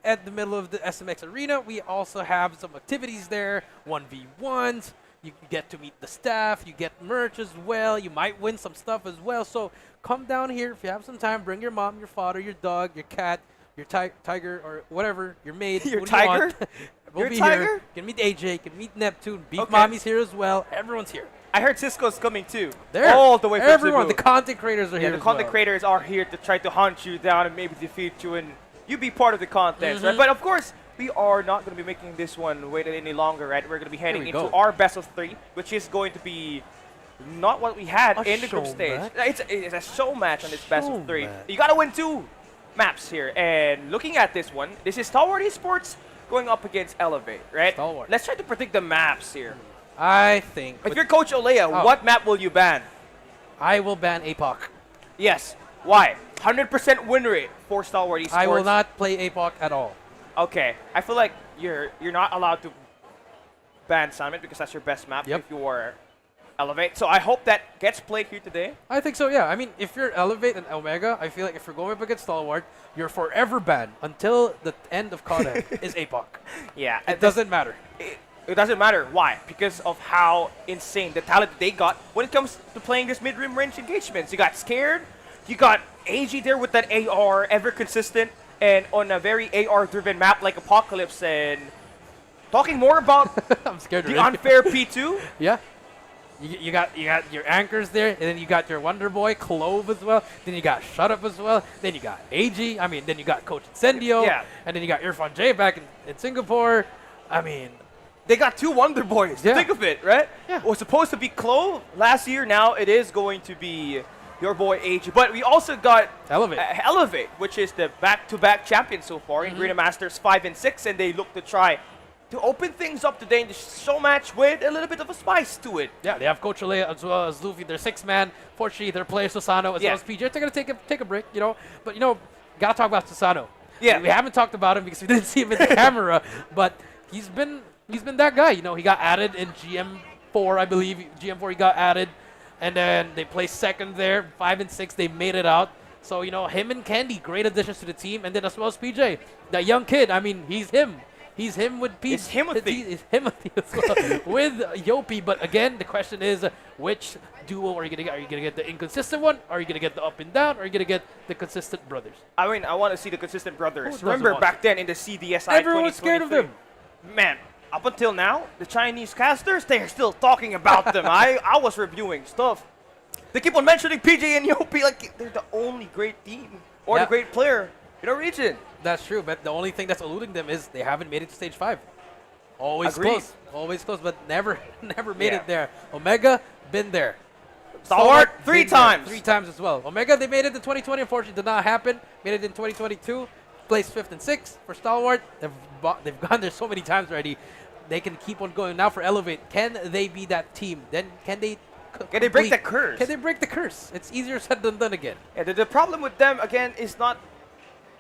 at the middle of the SMX arena. We also have some activities there, 1v1s. You can get to meet the staff. You get merch as well. You might win some stuff as well. So come down here if you have some time. Bring your mom, your father, your dog, your cat, your tiger, or whatever, your maid. Your who do you tiger? want. We'll Your be tiger? here. You can meet AJ. You can meet Neptune. Beef Okay. Mommy's here as well. Everyone's here. I heard Cisco's coming too. There. All the way from Everyone. Cebu. The content creators are Yeah, here the as content well. creators are here to try to hunt you down and maybe defeat you, and you be part of the contest, Mm-hmm. right? But of course, we are not going to be making this one wait any longer, right? We're going to be heading we into go. our best of 3, which is going to be not what we had A in the group show stage. match? It's a show match on this best Show of 3. match. You got to win 2 maps here. And looking at this one, this is Star Wars eSports going up against Elevate, right? Stalwart. Let's try to predict the maps here. I think If you're Coach Olea, Oh. what map will you ban? I will ban APOC. Yes. Why? 100% win rate for Star Wars eSports. I will not play APOC at all. Okay, I feel like you're not allowed to ban Summit because that's your best map Yep. if you are Elevate. So I hope that gets played here today. I think so, yeah. I mean, if you're Elevate and Omega, I feel like if you're going up against Stalwart, you're forever banned until the end of COD is APOC. Yeah, It doesn't matter. it doesn't matter. Why? Because of how insane the talent they got when it comes to playing this mid-rim range engagements. You got Scared, you got AG there with that AR, ever consistent, and on a very AR-driven map like Apocalypse. And talking more about I'm scared the already. unfair P2, Yeah. You got your anchors there, and then you got your Wonder Boy, Clove as well. Then you got Shut Up as well. Then you got AG. I mean, then you got Coach Incendio. Yeah. And then you got Irfan J back in Singapore. I mean, they got 2 Wonder Boys. Yeah. Think of it, right? Yeah. It was supposed to be Clove last year. Now it is going to be your boy AG. But we also got Elevate. Elevate, which is the back-to-back champion so far in Garena Masters 5 and 6, and they look to try to open things up today in the show match with a little bit of a spice to it. Yeah, they have Coach Alea as well as Luffy. They're 6-man. Fortunately, their player Susano as Yeah. well as PJ. They're going to take a break, you know. But, you know, got to talk about Susano. Yeah. We haven't talked about him because we didn't see him in the camera, but he's been that guy. You know, he got added in GM4, I believe. GM4 he got added, and then they placed second there. 5 and 6, they made it out. So, you know, him and Candy, great additions to the team. And then as well as PJ, that young kid. I mean, he's him. He's him with PJ. It's Himothy. It's Himothy as well with Yopi. But again, the question is, which duo are you gonna get? Are you gonna get the inconsistent one? Or are you gonna get the up and down? Or are you gonna get the consistent brothers? I mean, I want to see the consistent brothers. doesn't Remember want back then in the CDSI Everyone's scared of 2023? Man, up until now, the Chinese casters, they are still talking about them. I was reviewing stuff. They keep on mentioning PJ and Yopi like they're the only great team or Yeah. the great player in our region. That's true, but the only thing that's eluding them is they haven't made it to stage 5. Always Agreed. close, but never made Yeah. it there. Omega, been there. Stalwart, 3 been there, times. 3 times as well. Omega, they made it in 2020. Unfortunately, did not happen. Made it in 2022. Placed 5th and 6th for Stalwart. They've gone there so many times already. They can keep on going. Now for Elevate, can they be that team? Then can they? Can they break complete- the curse? Can they break the curse? It's easier said than done again. Yeah, the problem with them, again, is not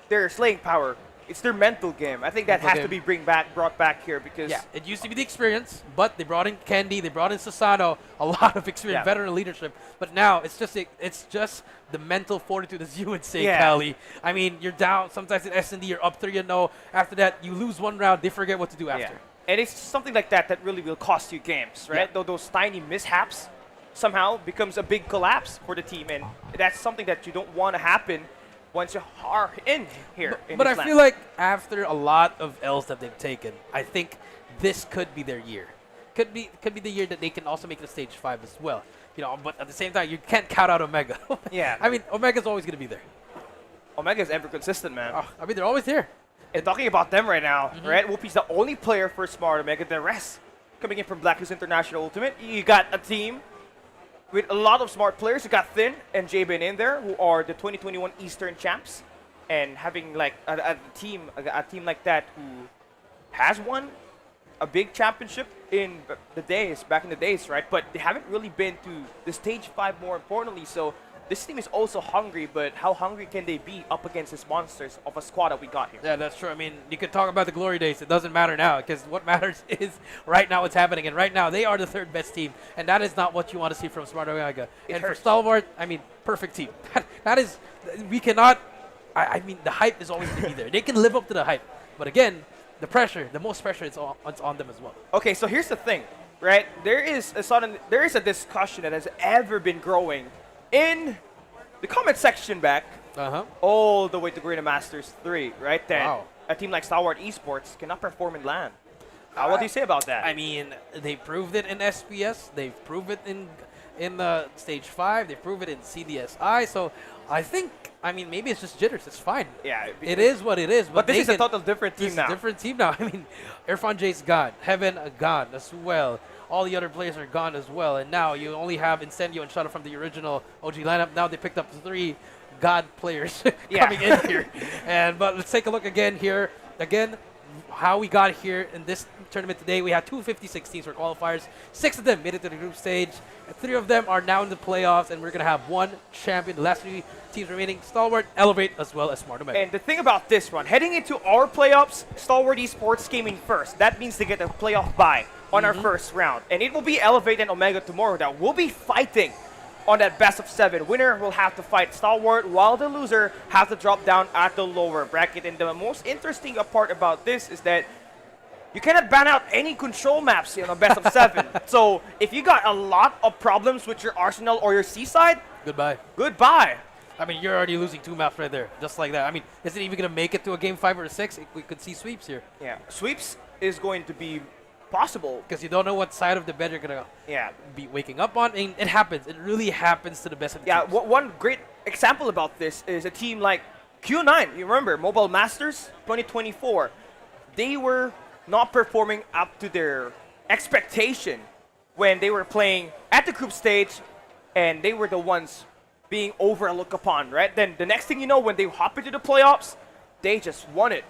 their slaying power. It's their mental game. I think that Mental has to game. be brought back here because Yeah, it used to be the experience, but they brought in Candy, they brought in Susano, a lot of experience, Yeah. veteran leadership. But now it's just the mental fortitude, as you would say, Yeah. Callie. I mean, you're down sometimes in S&D, you're up 3-0. After that, you lose one round, they forget what to do after. And it's something like that that really will cost you games, right? Yeah. Though those tiny mishaps somehow becomes a big collapse for the team, and that's something that you don't want to happen once you are in here. in But this I land. feel like after a lot of L's that they've taken, I think this could be their year. Could be the year that they can also make it to stage 5 as well. You know, but at the same time, you can't count out Omega. Yeah. I mean, Omega's always going to be there. Omega's ever consistent, man. I mean, they're always there. And talking about them right now, right? Whoopi's the only player for Smart Omega. The rest coming in from Black Hills International Ultimate. You got a team with a lot of smart players. You got Thin and Jabin in there, who are the 2021 Eastern champs, and having like a team like that who has won a big championship in back in the days, right? But they haven't really been to the stage 5 more importantly. So this team is also hungry, but how hungry can they be up against these monsters of a squad that we got here? Yeah, that's true. I mean, you could talk about the glory days. It doesn't matter now because what matters is right now what's happening. And right now, they are the 3rd best team. And that is not what you want to see from Smart Omega. And hurts. for Stalwart, I mean, perfect team. That is, we cannot, I mean, the hype is always going to be there. They can live up to the hype. But again, the pressure, the most pressure, it's on them as well. Okay, so here's the thing, right? There is a discussion that has ever been growing in the comment section back all the way to Garena Masters 3, right? That a team like Stalwart eSports cannot perform in LAN. What do you say about that? I mean, they proved it in SPS. They've proved it in stage 5. They proved it in CDSI. So I think, I mean, maybe it's just jitters. It's fine. Yeah, it is what it is. But this is a total different team now. This is a different team now. I mean, Irfan J's gone. Heaven gone as well. All the other players are gone as well. And now you only have Incendio and Shadow from the original OG lineup. Now they picked up 3 God players coming in here. But let's take a look again here. Again, how we got here in this tournament today. We had 256 teams for qualifiers. 6 of them made it to the group stage. 3 of them are now in the playoffs, and we're going to have 1 champion. The last 3 teams remaining, Stalwart, Elevate, as well as Smart Omega. And the thing about this one, heading into our playoffs, Stalwart eSports came in first. That means they get a playoff bye on our first round. And it will be Elevate and Omega tomorrow that will be fighting on that best of 7. Winner will have to fight Stalwart, while the loser has to drop down at the lower bracket. And the most interesting part about this is that you cannot ban out any control maps in a best of 7. So if you got a lot of problems with your Arsenal or your Seaside, goodbye. Goodbye. I mean, you're already losing 2 maps right there, just like that. I mean, is it even going to make it to a game 5 or 6? We could see sweeps here. Yeah, sweeps is going to be possible. Because you don't know what side of the bed you're going to be waking up on. And it happens. It really happens to the best of the teams. One great example about this is a team like Q9. You remember, Mobile Masters 2024. They were not performing up to their expectation when they were playing at the group stage, and they were the ones being overlooked upon, right? Then the next thing you know, when they hop into the playoffs, they just won it.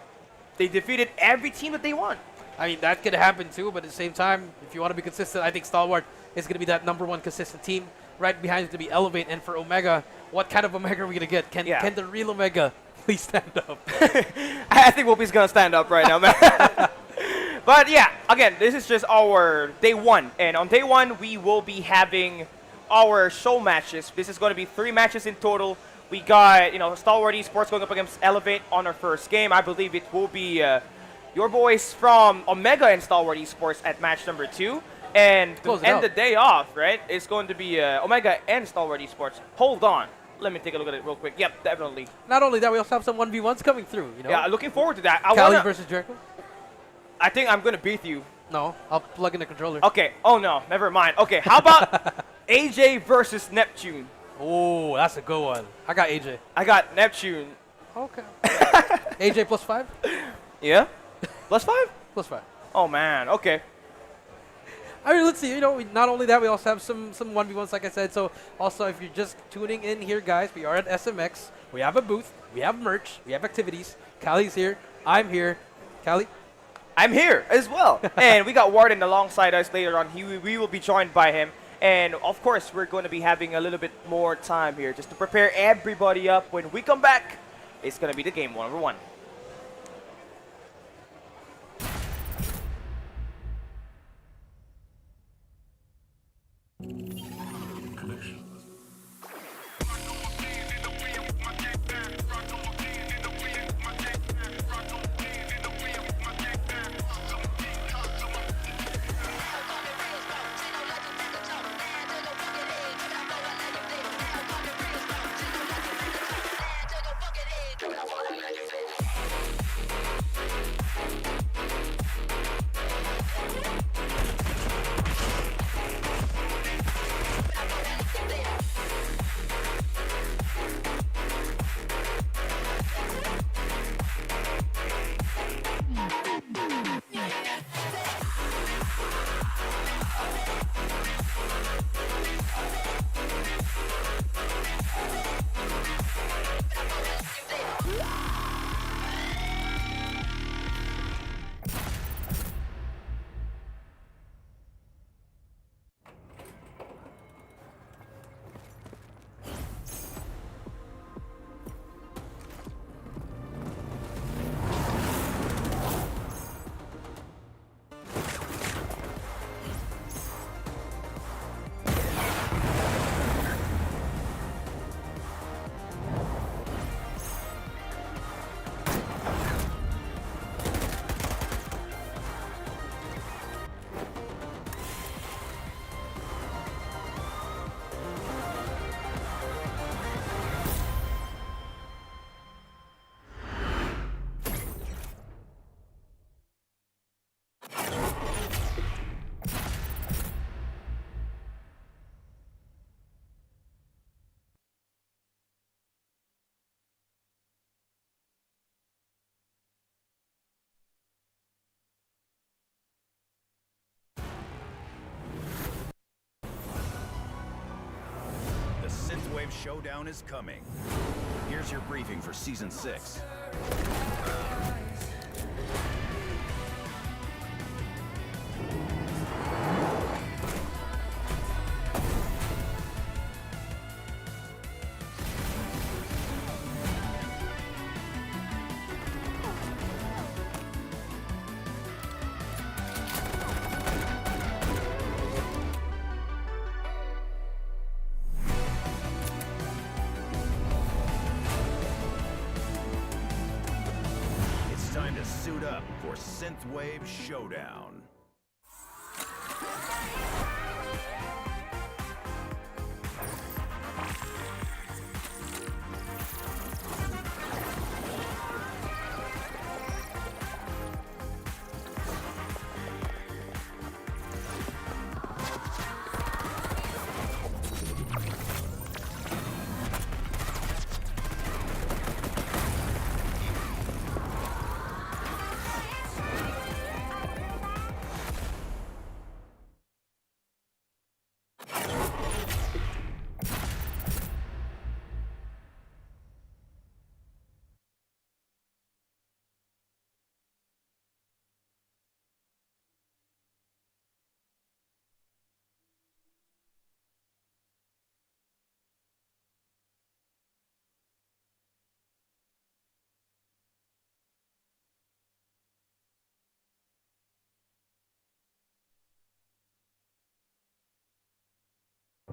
They defeated every team that they won. I mean, that could happen too, but at the same time, if you want to be consistent, I think Stalwart is going to be that #1 consistent team. Right behind it to be Elevate, and for Omega, what kind of Omega are we going to get? Can the real Omega please stand up? I think Whoopi's going to stand up right now, man. But yeah, again, this is just our day 1. And on day 1, we will be having our show matches. This is going to be 3 matches in total. We got, Stalwart eSports going up against Elevate on our first game. I believe it will be your boys from Omega and Stalwart eSports at match number 2. And to end the day off, right, it's going to be Omega and Stalwart eSports. Hold on. Let me take a look at it real quick. Yep, definitely. Not only that, we also have some 1v1s coming through. Yeah, looking forward to that. Kali versus Jericho? I think I'm going to beat you. No, I'll plug in the controller. Okay. Oh, no. Never mind. Okay, how about AJ versus Neptune? Oh, that's a good one. I got AJ. I got Neptune. Okay. AJ +5? Yeah? +5? +5. Oh, man. Okay. I mean, let's see. Not only that, we also have some 1v1s, like I said. So, also, if you're just tuning in here, guys, we are at SMX. We have a booth. We have merch. We have activities. Kali's here. I'm here. Kali? I'm here as well. And we got Warden alongside us later on. We will be joined by him. And, of course, we're going to be having a little bit more time here just to prepare everybody up. When we come back, it's going to be the game #1. Don't Synthwave Showdown is coming. Here's your briefing for Season 6. It's time to suit up for Synthwave Showdown.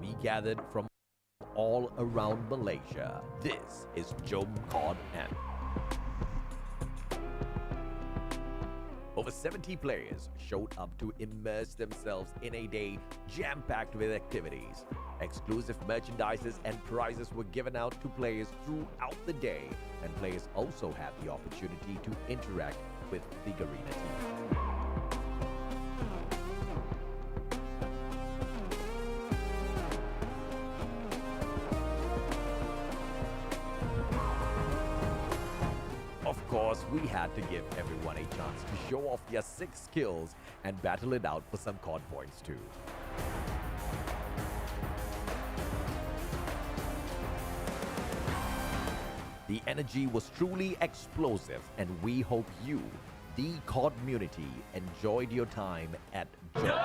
We gathered from all around Malaysia. This is COD and over 70 players showed up to immerse themselves in a day jam-packed with activities. Exclusive merchandises and prizes were given out to players throughout the day, and players also had the opportunity to interact with the Garena team. Of course, we had to give everyone a chance to show off their 6 skills and battle it out for some COD points too. The energy was truly explosive, and we hope you, the COD community, enjoyed your time at COD.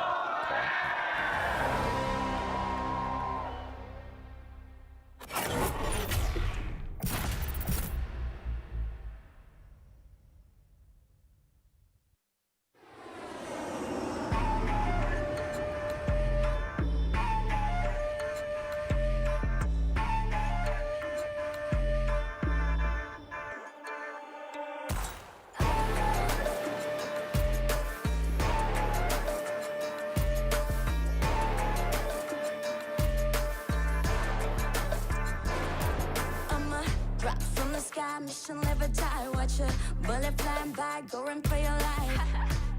Mission live or die, watch a bullet flying by, go and play your life.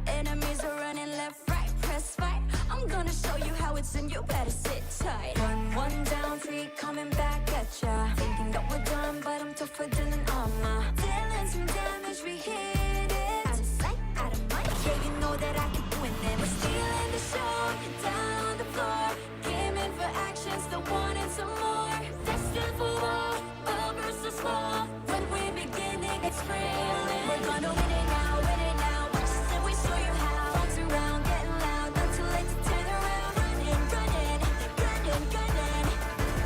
Enemies are running left, right, press fight. I'm gonna show you how it's in, you better sit tight. One down, 3 coming back at ya. Thinking that we're done, but I'm tougher than an armor. Dealing some damage, we hit it. Out of sight, out of mind, yeah, you know that I can win it. We're stealing the show, down on the floor. Came in for action, still wanting some more. Destined for war, all versus small. When we begin, it gets thrilling. We're gonna win it now, win it now. Watch us and we show you how. Phones around, getting loud, not too late to turn around. Running, running, gunning, gunning.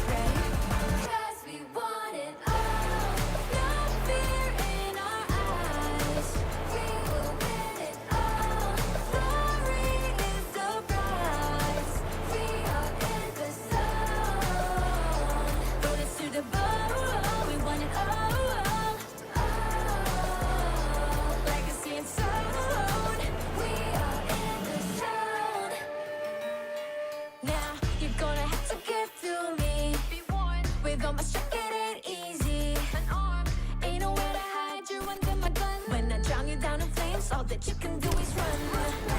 Ready? 'Cause we want it all. No fear in our eyes. We will win it all. Glory is the prize. We are in the zone. Bullets to the bone. We want it all. Legacy and soul. We are in the zone. Now you're gonna have to get through me. Be one with all my strength, it ain't easy. An arm ain't nowhere to hide. You're under my gun. When I drown you down in flames, all that you can do is run.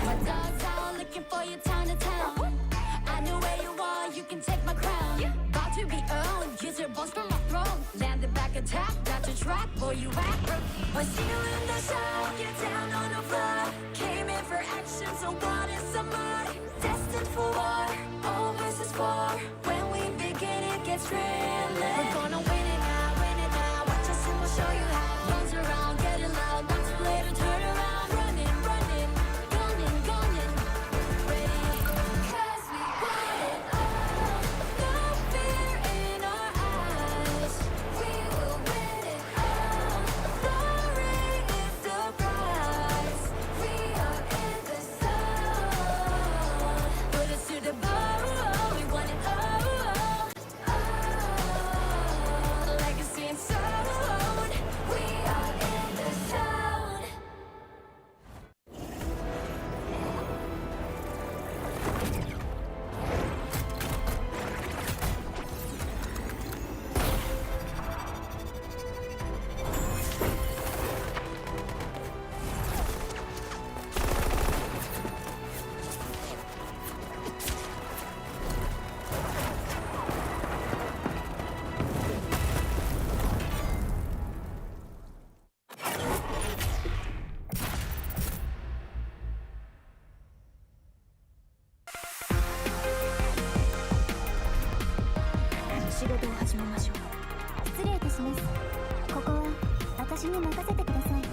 My dogs out looking for you town to town. I know where you are, you can take my crown. About to be owned, use your bones from my throne. Landed back attack, got your track, boy you act. We're stealing the show, you're down on the floor. Came in for action, so what is some more? Destined for war, all versus 4. When we begin, it gets thrilling. トを始めましょう。失礼いたします。ここは私に任せてください。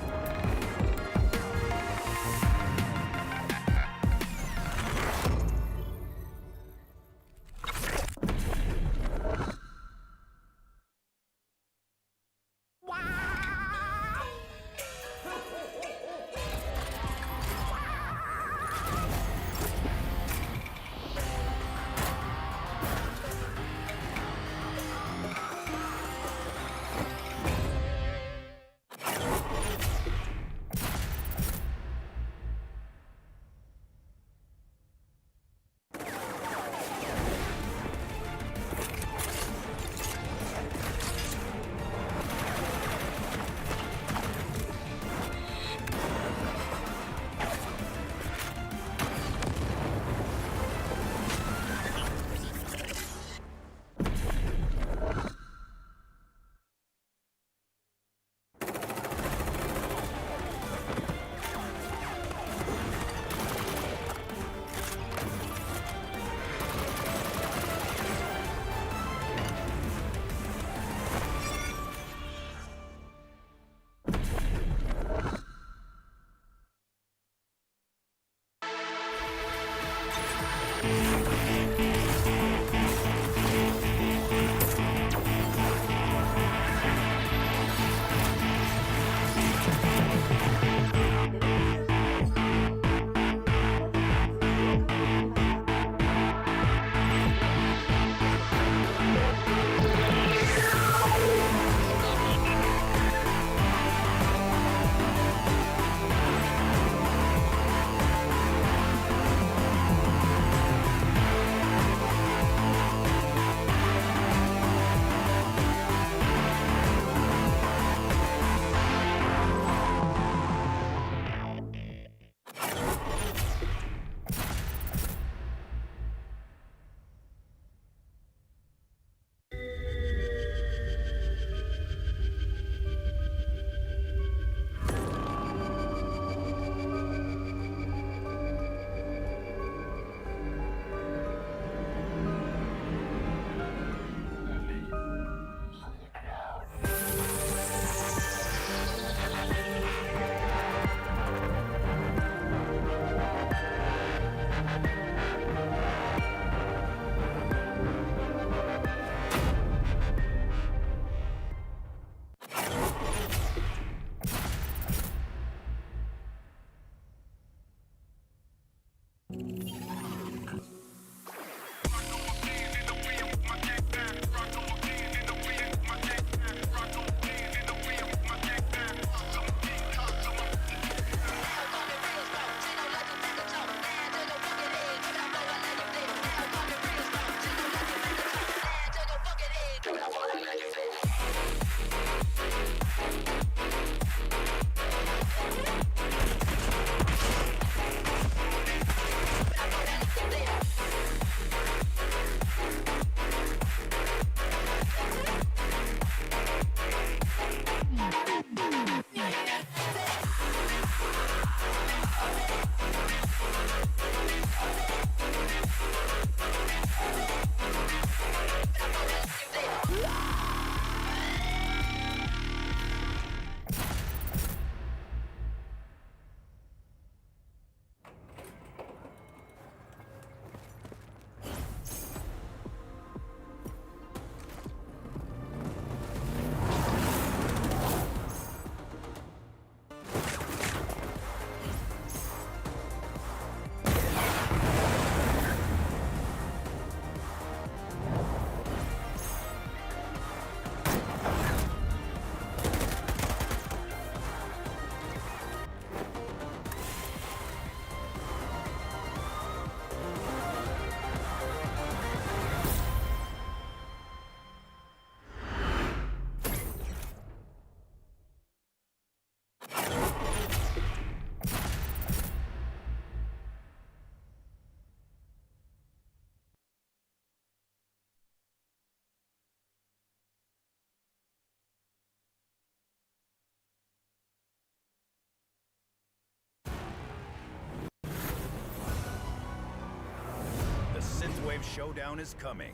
Wave showdown is coming.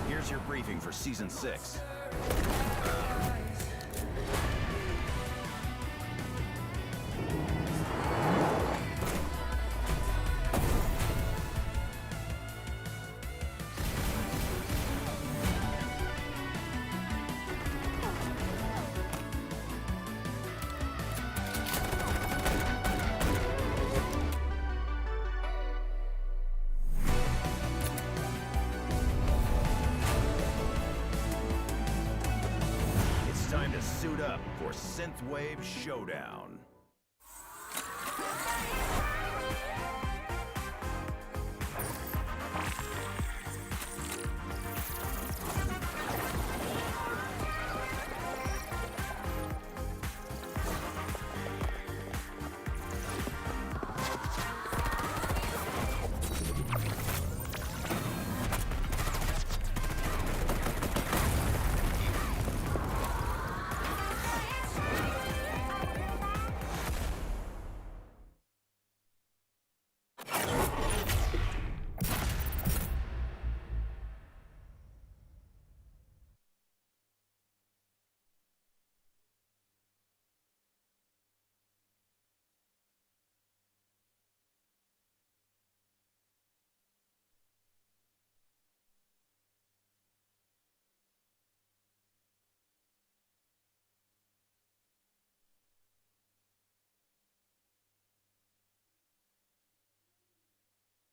Here Here's your briefing for Season 6. It's time to suit up for Synthwave Showdown.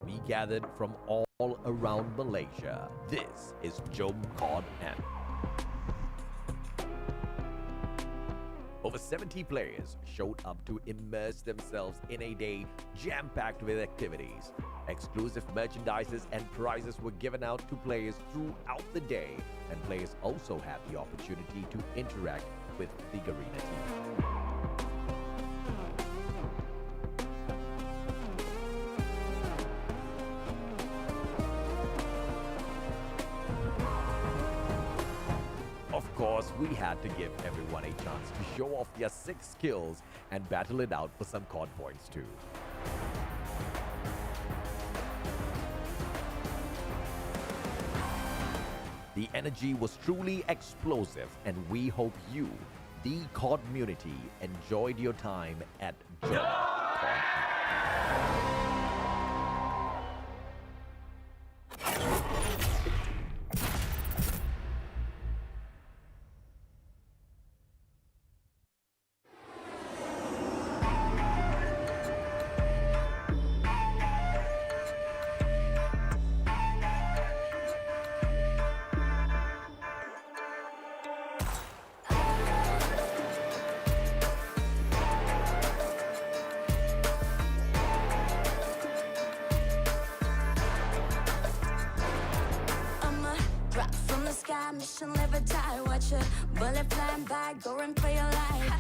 We gathered from all around Malaysia. This is COD M. Over 70 players showed up to immerse themselves in a day jam-packed with activities. Exclusive merchandises and prizes were given out to players throughout the day, and players also had the opportunity to interact with the Garena team. Of course, we had to give everyone a chance to show off their 6 skills and battle it out for some COD points too. The energy was truly explosive, and we hope you, the COD community, enjoyed your time at COD. I'm a drop from the sky, mission live or die. Watch a bullet flying by, go and play your life.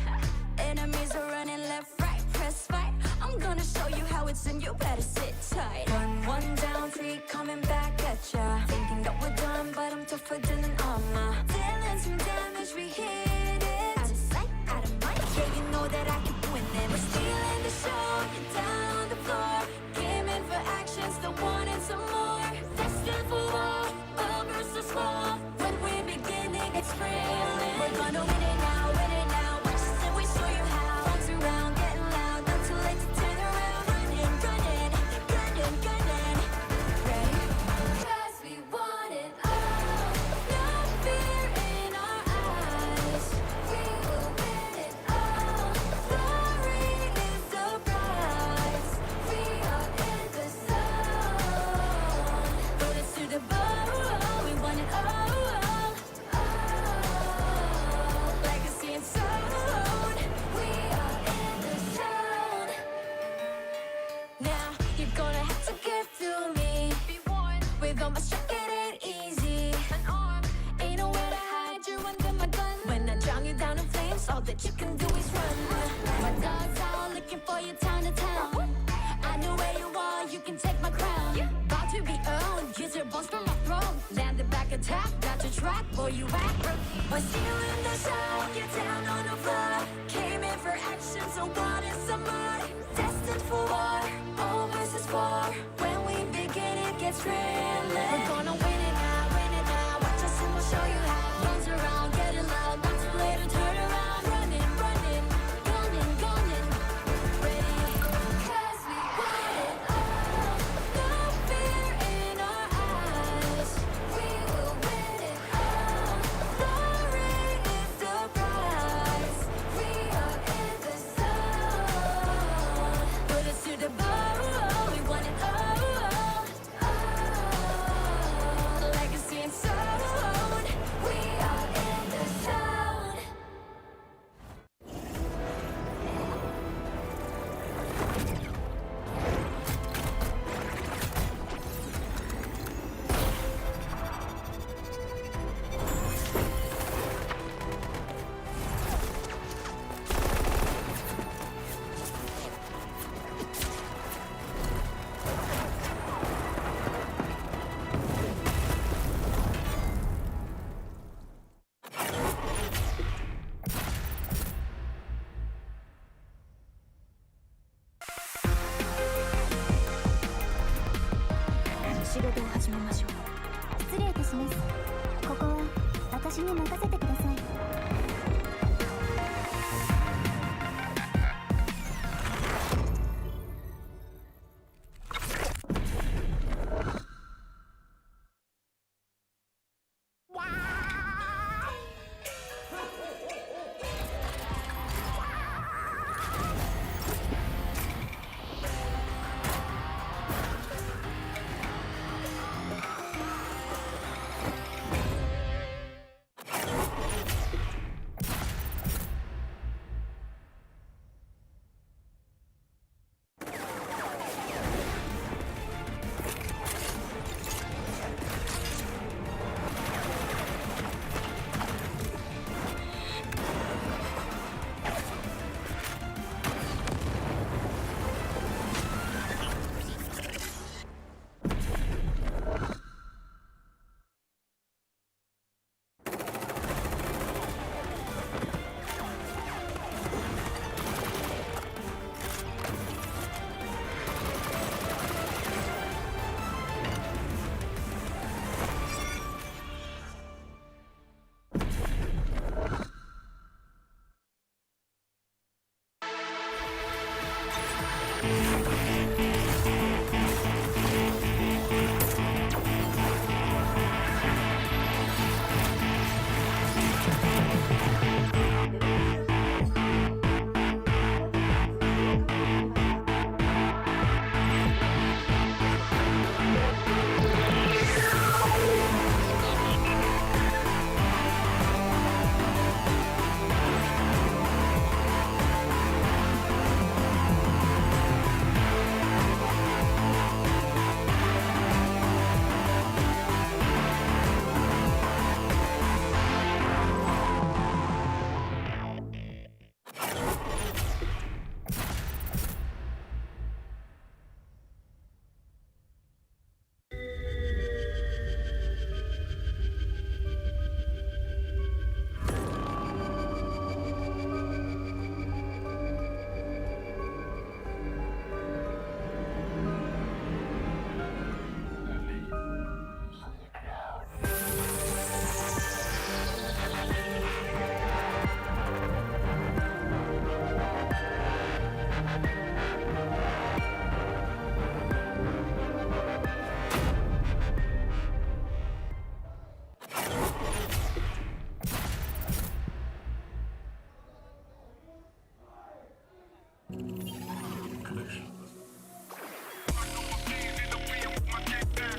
Enemies are running left, right, press fight. I'm gonna show you how it's in, you better sit tight. One down, 3 coming back at ya. Thinking that we're done, but I'm tougher than an armor. Dealing some damage, we hit it. Out of sight, out of mind. Yeah, you know that I keep winning. We're stealing the show, get down on the floor. Gaming for action, still wanting some more. Destined for war, all versus small. When we begin, it gets thrilling. We're gonna win it now, win it now. Watch us and we show you how. Arms around, getting loud, not too late to turn around. Running, gunning, gunning, gunning. Ready? 'Cause we want it all. No fear in our eyes. We will win it all. Glory is the prize. We are in the zone. Put us to the bone. We want it all. Legacy and soul. We are in the zone. Now you're gonna have to give to me. Be one with all my shit, it ain't easy. An arm ain't nowhere to hide. You're under my gun. When I drown you down in flames, all that you can do is run. My dog's out looking for you town to town. I know where you are, you can take my crown. About to be owned, use your bones for my throne. Landed back attack, got your track, boy you act. We're stealing the show, get down on the floor. Came in for action, so what is some more? Destined for war, all versus 4. When we begin, it gets thrilling. We're gonna win it now, watch ましょう。失礼いたします。ここは私に任せてください。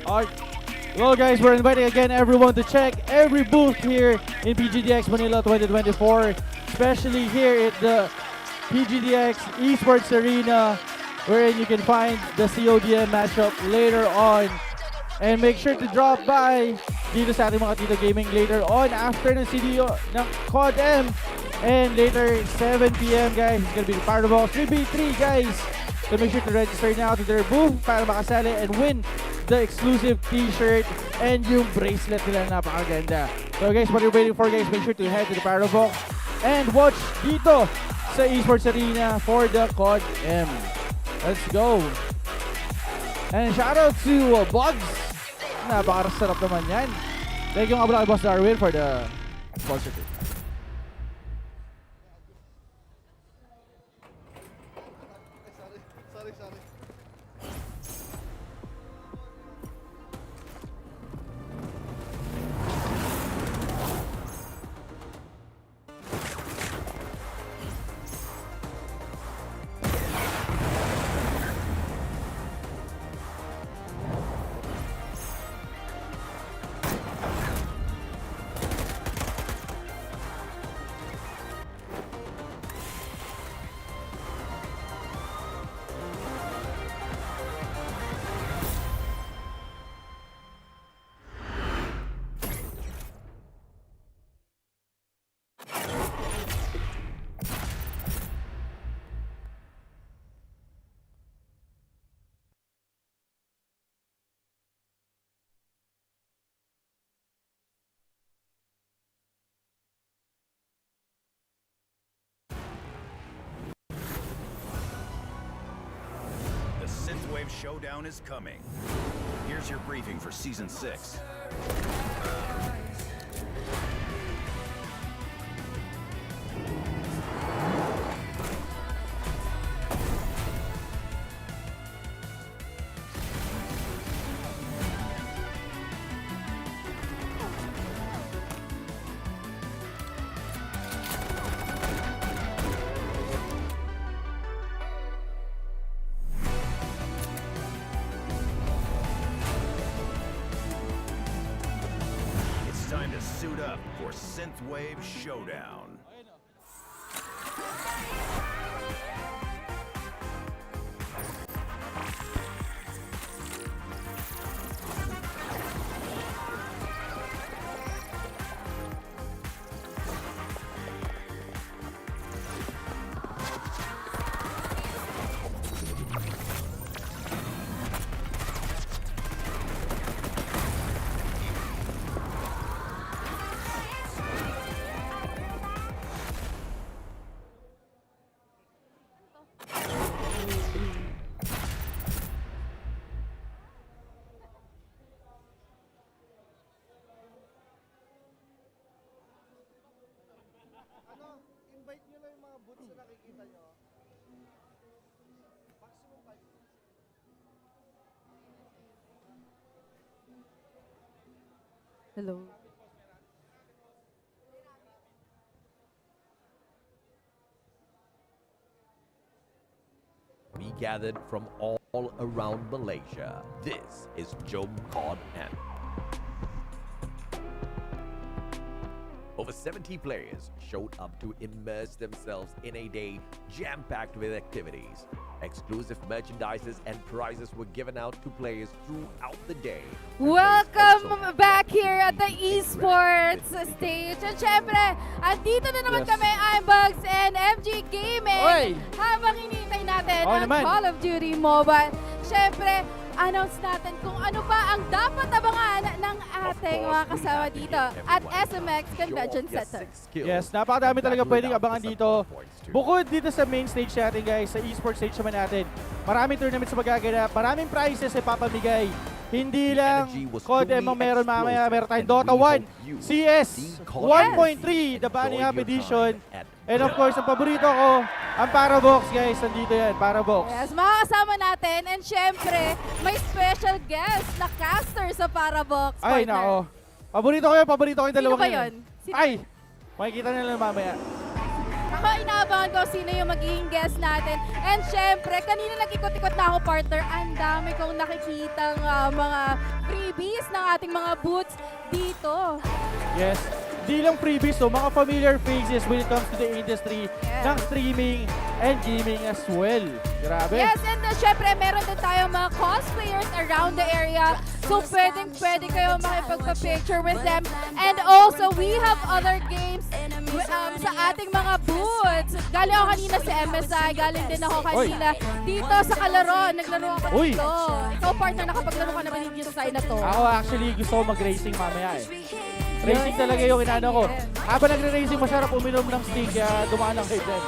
Alright. Well, guys, we're inviting again everyone to check every booth here in PGDX Manila 2024, especially here at the PGDX eSports Arena, wherein you can find the CODM matchup later on. And make sure to drop by dito sa ating mga Tito Gaming later on after ng CDO ng COD M. And later, 7 p.m. guys, it's gonna be the Powerball 3v3, guys. So make sure to register now to their booth para makasali and win the exclusive t-shirt and yung bracelet nila na napakaganda. So guys, what you're waiting for, guys, make sure to head to the Powerball and watch dito sa eSports Arena for the COD M. Let's go! And shout out to Bugs. Napakasarap naman yan. Thank you nga pala kay Boss Darwin for the sponsorship. The Synthwave Showdown is coming. Here's Here's your briefing for Season 6. It's time to suit up for Synthwave Showdown. Invite nyo lang yung mga boots na nakikita nyo. Maximum 5 minutes. Hello. We gathered from all around Malaysia. This is COD and over 70 players showed up to immerse themselves in a day jam-packed with activities. Exclusive merchandises and prizes were given out to players throughout the day. Welcome back here at the eSports stage. At syempre, andito na naman kami, iBugs and MG Gaming. Oy! Habang hinihintay natin Oo ang naman. Call of Duty Mobile. Syempre, announce natin kung ano pa ang dapat abangan ng ating mga kasama dito at SMX Convention Center. Yes, napakadami talaga pwedeng abangan dito. Bukod dito sa main stage natin guys, sa eSports stage naman natin, maraming tournaments magaganap, maraming prizes ay papamigay. Hindi lang COD ang meron mamaya, meron tayong Dota 1, CS 1.3, the Bunny Up Edition, and of course, ang paborito ko, ang Parabox guys, nandito yan, Parabox. Yes, makakasama natin and syempre, may special guest na caster sa Parabox. Ay, partner. nako. Paborito ko yung dalawang ba yun. yun? Sino? Ay, makikita nila mamaya. Ako, inaabangan ko sino yung magiging guest natin. And syempre, kanina nag-ikot-ikot na ako, partner. Ang dami kong nakikitang mga freebies ng ating mga booths dito. Yes. Di lang freebies, so mga familiar faces when it comes to the industry Yeah. ng streaming and gaming as well. Grabe. Yes, and syempre, meron din tayong mga cosplayers around the area. So, pwede kayo makipagpa-picture with them. And also, we have other games sa ating mga booths. Galing ako kanina sa MSI, galing din ako kanina dito sa Kalaro. Naglaro ako Uy. dito. Ikaw, partner, nakapaglaro ka naman dito sa na to. Ako actually gusto ko mag-racing mamaya eh. Racing talaga yung inano ko. Habang nagre-racing, masarap uminom ng sting, kaya dumaan lang kayo dyan.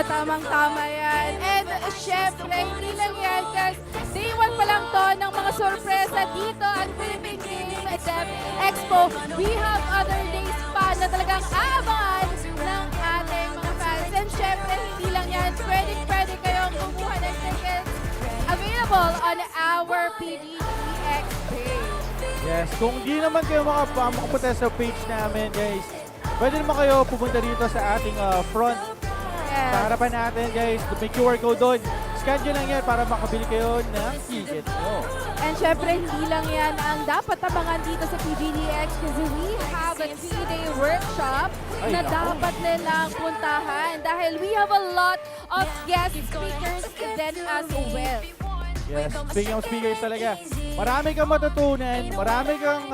Tamang-tama yan. And syempre, hindi lang yan, guys. Day 1 pa lang to ng mga sorpresa dito at Philippine Game Dev Expo. We have other days pa na talagang aabangan ng ating mga fans. And syempre, hindi lang yan. Pwede kayong kumuha ng tickets available on our PGDX page. Yes, kung di naman kayo makapunta sa page namin, guys, pwede naman kayo pupunta dito sa ating front. Sa harapan natin, guys, may QR code doon. Scan nyo lang yan para makabili kayo ng ticket nyo. And syempre, hindi lang yan ang dapat abangan dito sa PGDX kasi we have a 3-day workshop na dapat nilang puntahan dahil we have a lot of guest speakers then as well. Yes, speaking of speakers talaga, marami kang matutunan, marami kang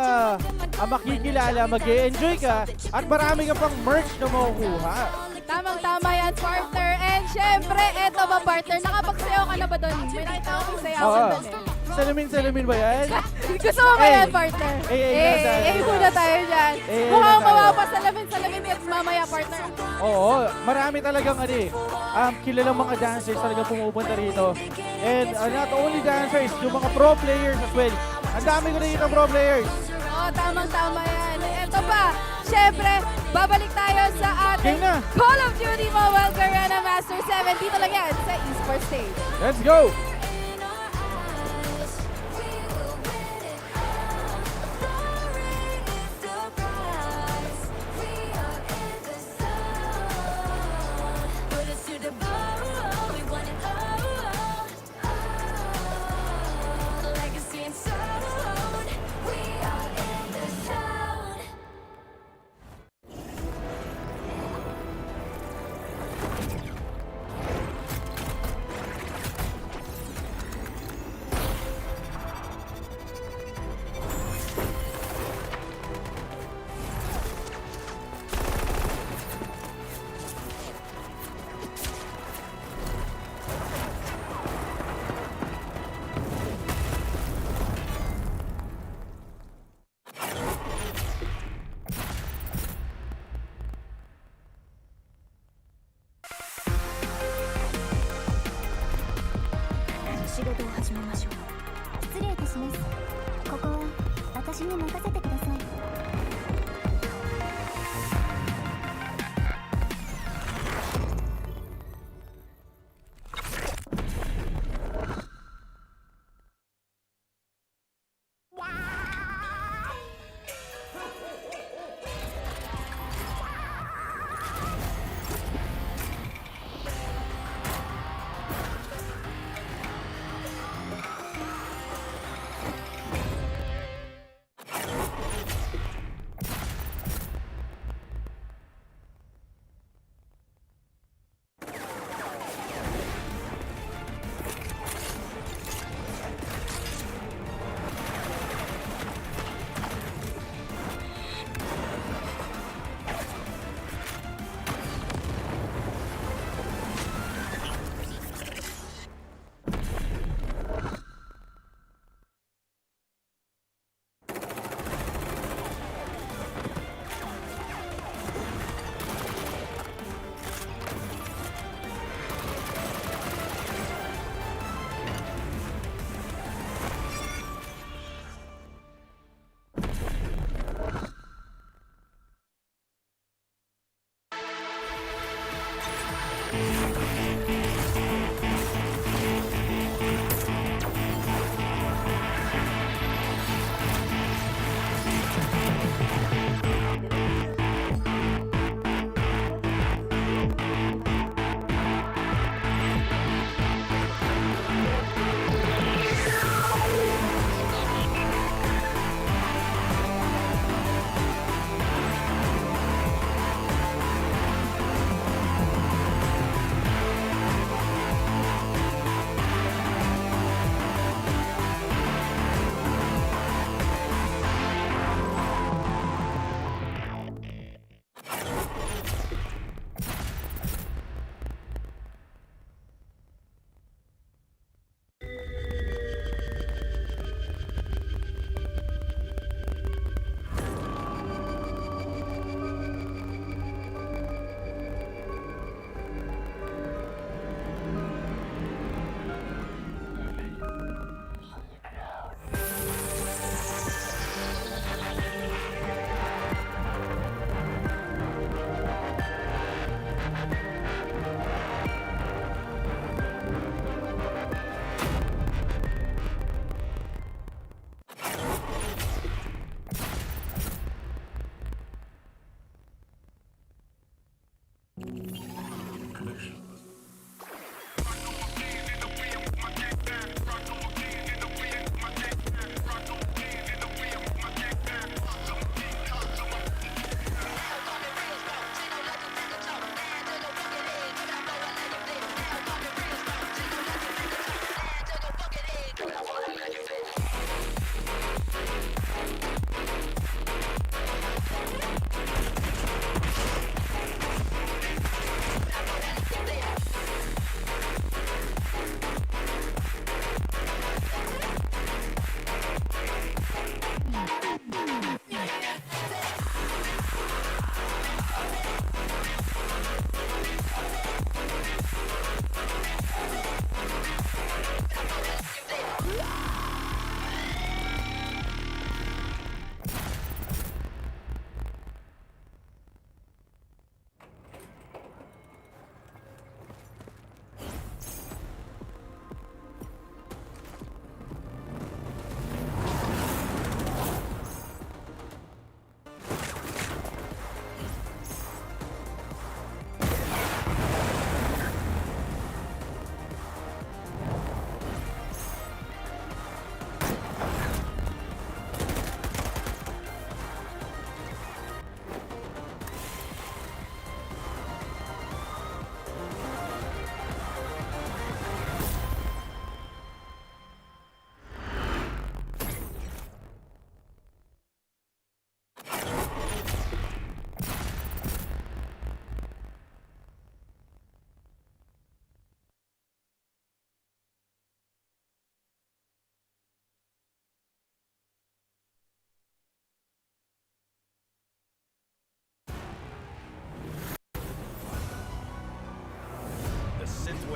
makikilala, mag-e-enjoy ka, at marami kang pang merch na makukuha. Tamang-tama yan, partner. And syempre, eto ba, partner? Nakapagsayaw ka na ba doon? May nakita ko kung sayaw ka doon eh. Salamin ba yan? Gusto mo ba yan, partner? Muna tayo dyan. Mukhang mapapasalamin at mamaya, partner. Oo, marami talagang kilalang mga dancers talaga pumupunta rito. And not only dancers, yung mga pro players as well. Ang dami ko nakita pro players. Oo, tamang-tama yan. Ito pa, syempre, babalik tayo sa ating Game na. Call of Duty Mobile Garena Masters VII. Dito lang yan sa eSports stage. Let's go!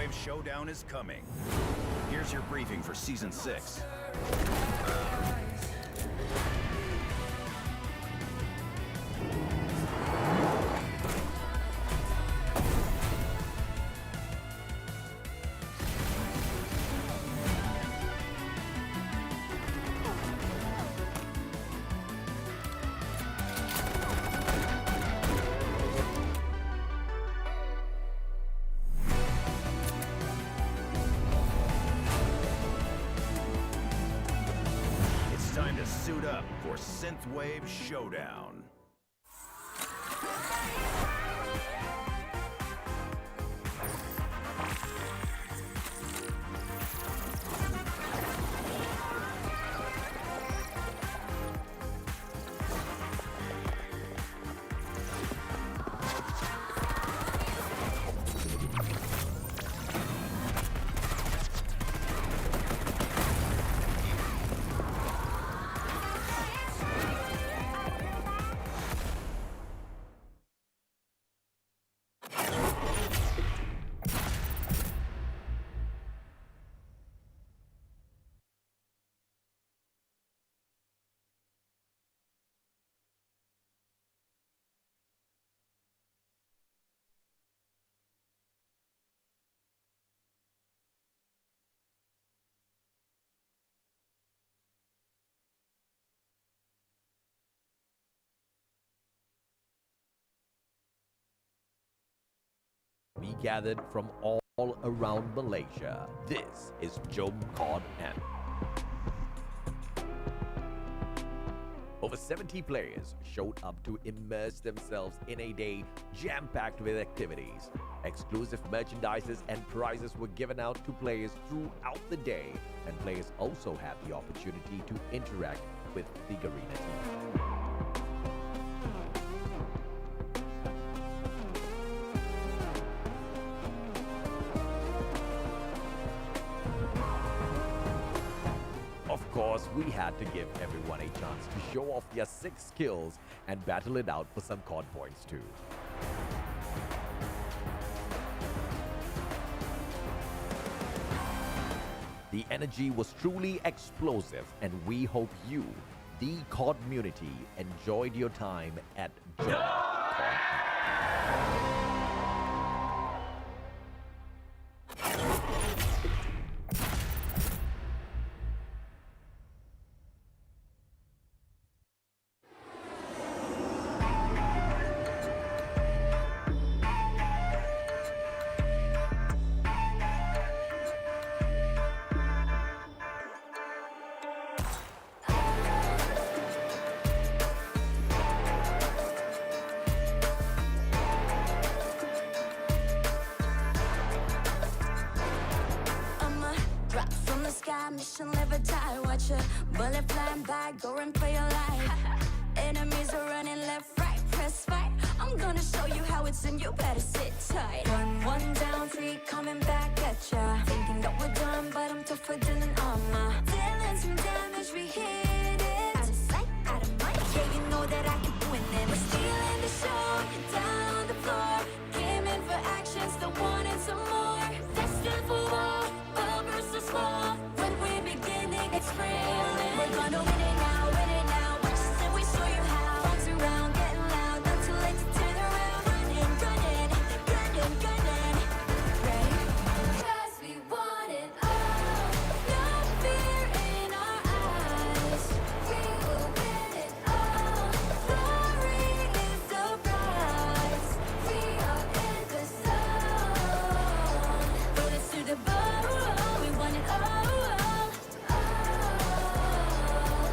Wave Showdown is coming. Here's your briefing for Season 6. It's time to suit up for Synthwave Showdown. We gathered from all around Malaysia. This is COD M. Over 70 players showed up to immerse themselves in a day jam-packed with activities. Exclusive merchandises and prizes were given out to players throughout the day, and players also had the opportunity to interact with the Garena team. Of course, we had to give everyone a chance to show off their 6 skills and battle it out for some COD points too. The energy was truly explosive, and we hope you, the COD community, enjoyed your time at COD. Mission live or die, watch a bullet flying by, go and play your life. Enemies are running left, right, press fight. I'm gonna show you how it's in, you better sit tight. One down, 3 coming back at ya. Thinking that we're done, but I'm tougher than an armor. Dealing some damage, we hit it. Out of sight, out of mind, yeah, you know that I can win it. We're stealing the show, down on the floor. Came in for action, still wanted some more. Destined for war, all versus small. When we're beginning, it's real. We're gonna win it now, win it now. Watch us and we show you how. Bounce around, getting loud, not too late to turn around. Running, gunning, gunning, gunning. Ready? 'Cause we want it all. No fear in our eyes. We will win it all. Glory is the prize. We are in the zone. Put us to the bone. We want it all.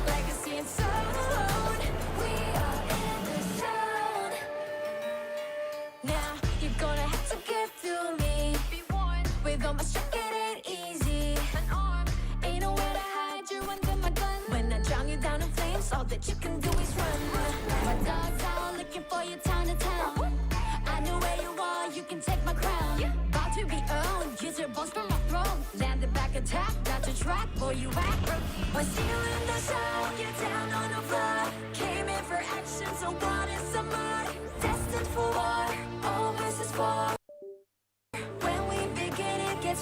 Legacy and soul. We are in the zone. Now you're gonna have to give to me. Be one with all my strength, it ain't easy. An arm ain't nowhere to hide. You're under my gun. When I drown you down in flames, all that you can do is run. My dogs out looking for you town to town. I know where you are. You can take my crown. About to be owned. Use your bones for my throne. Land the back attack. Got your track, boy. You act. We're stealing the show. You're down on the floor. Came in for action, so wanted some more. Destined for war. All versus 4. When we begin, it gets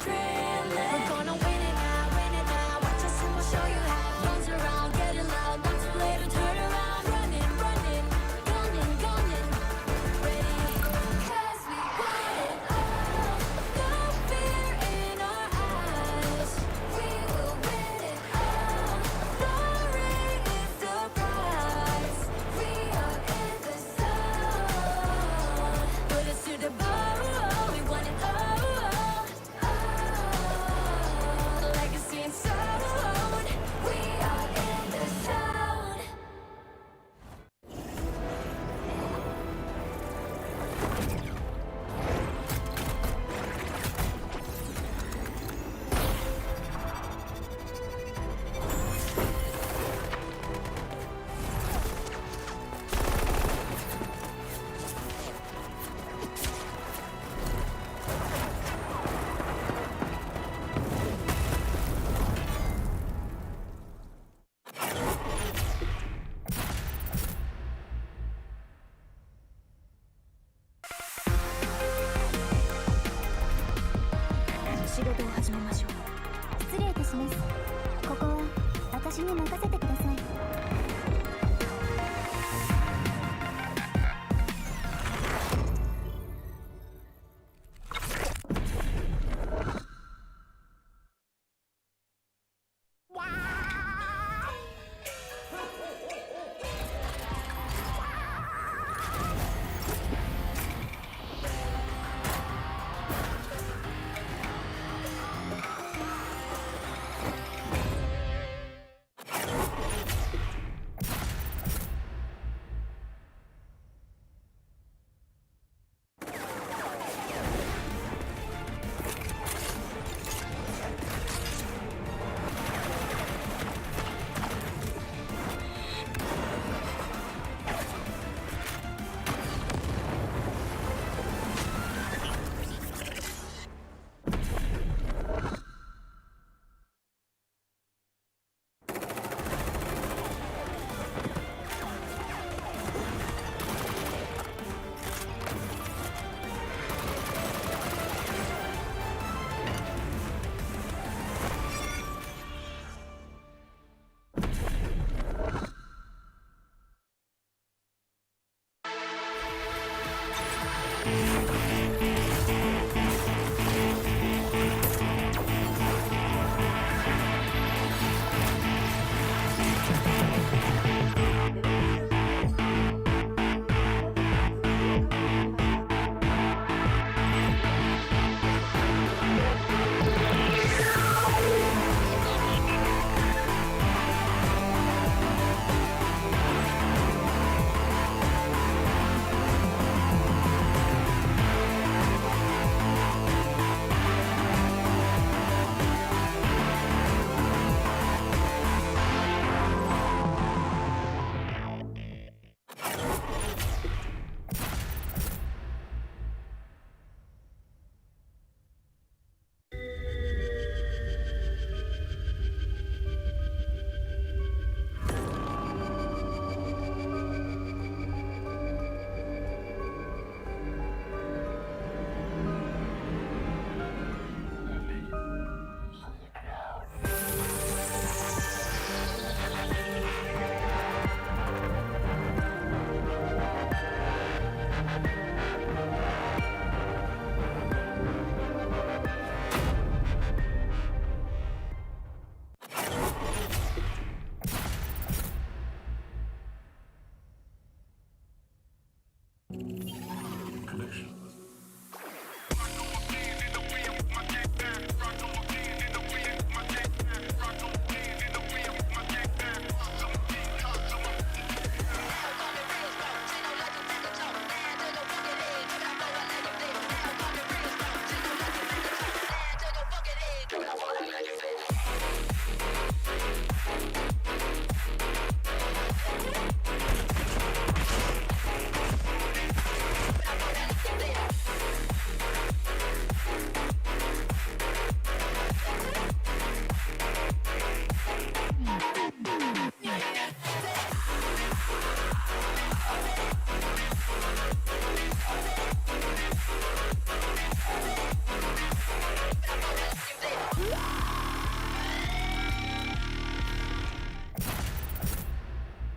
めましょう。失礼いたします。ここは私に任せてください。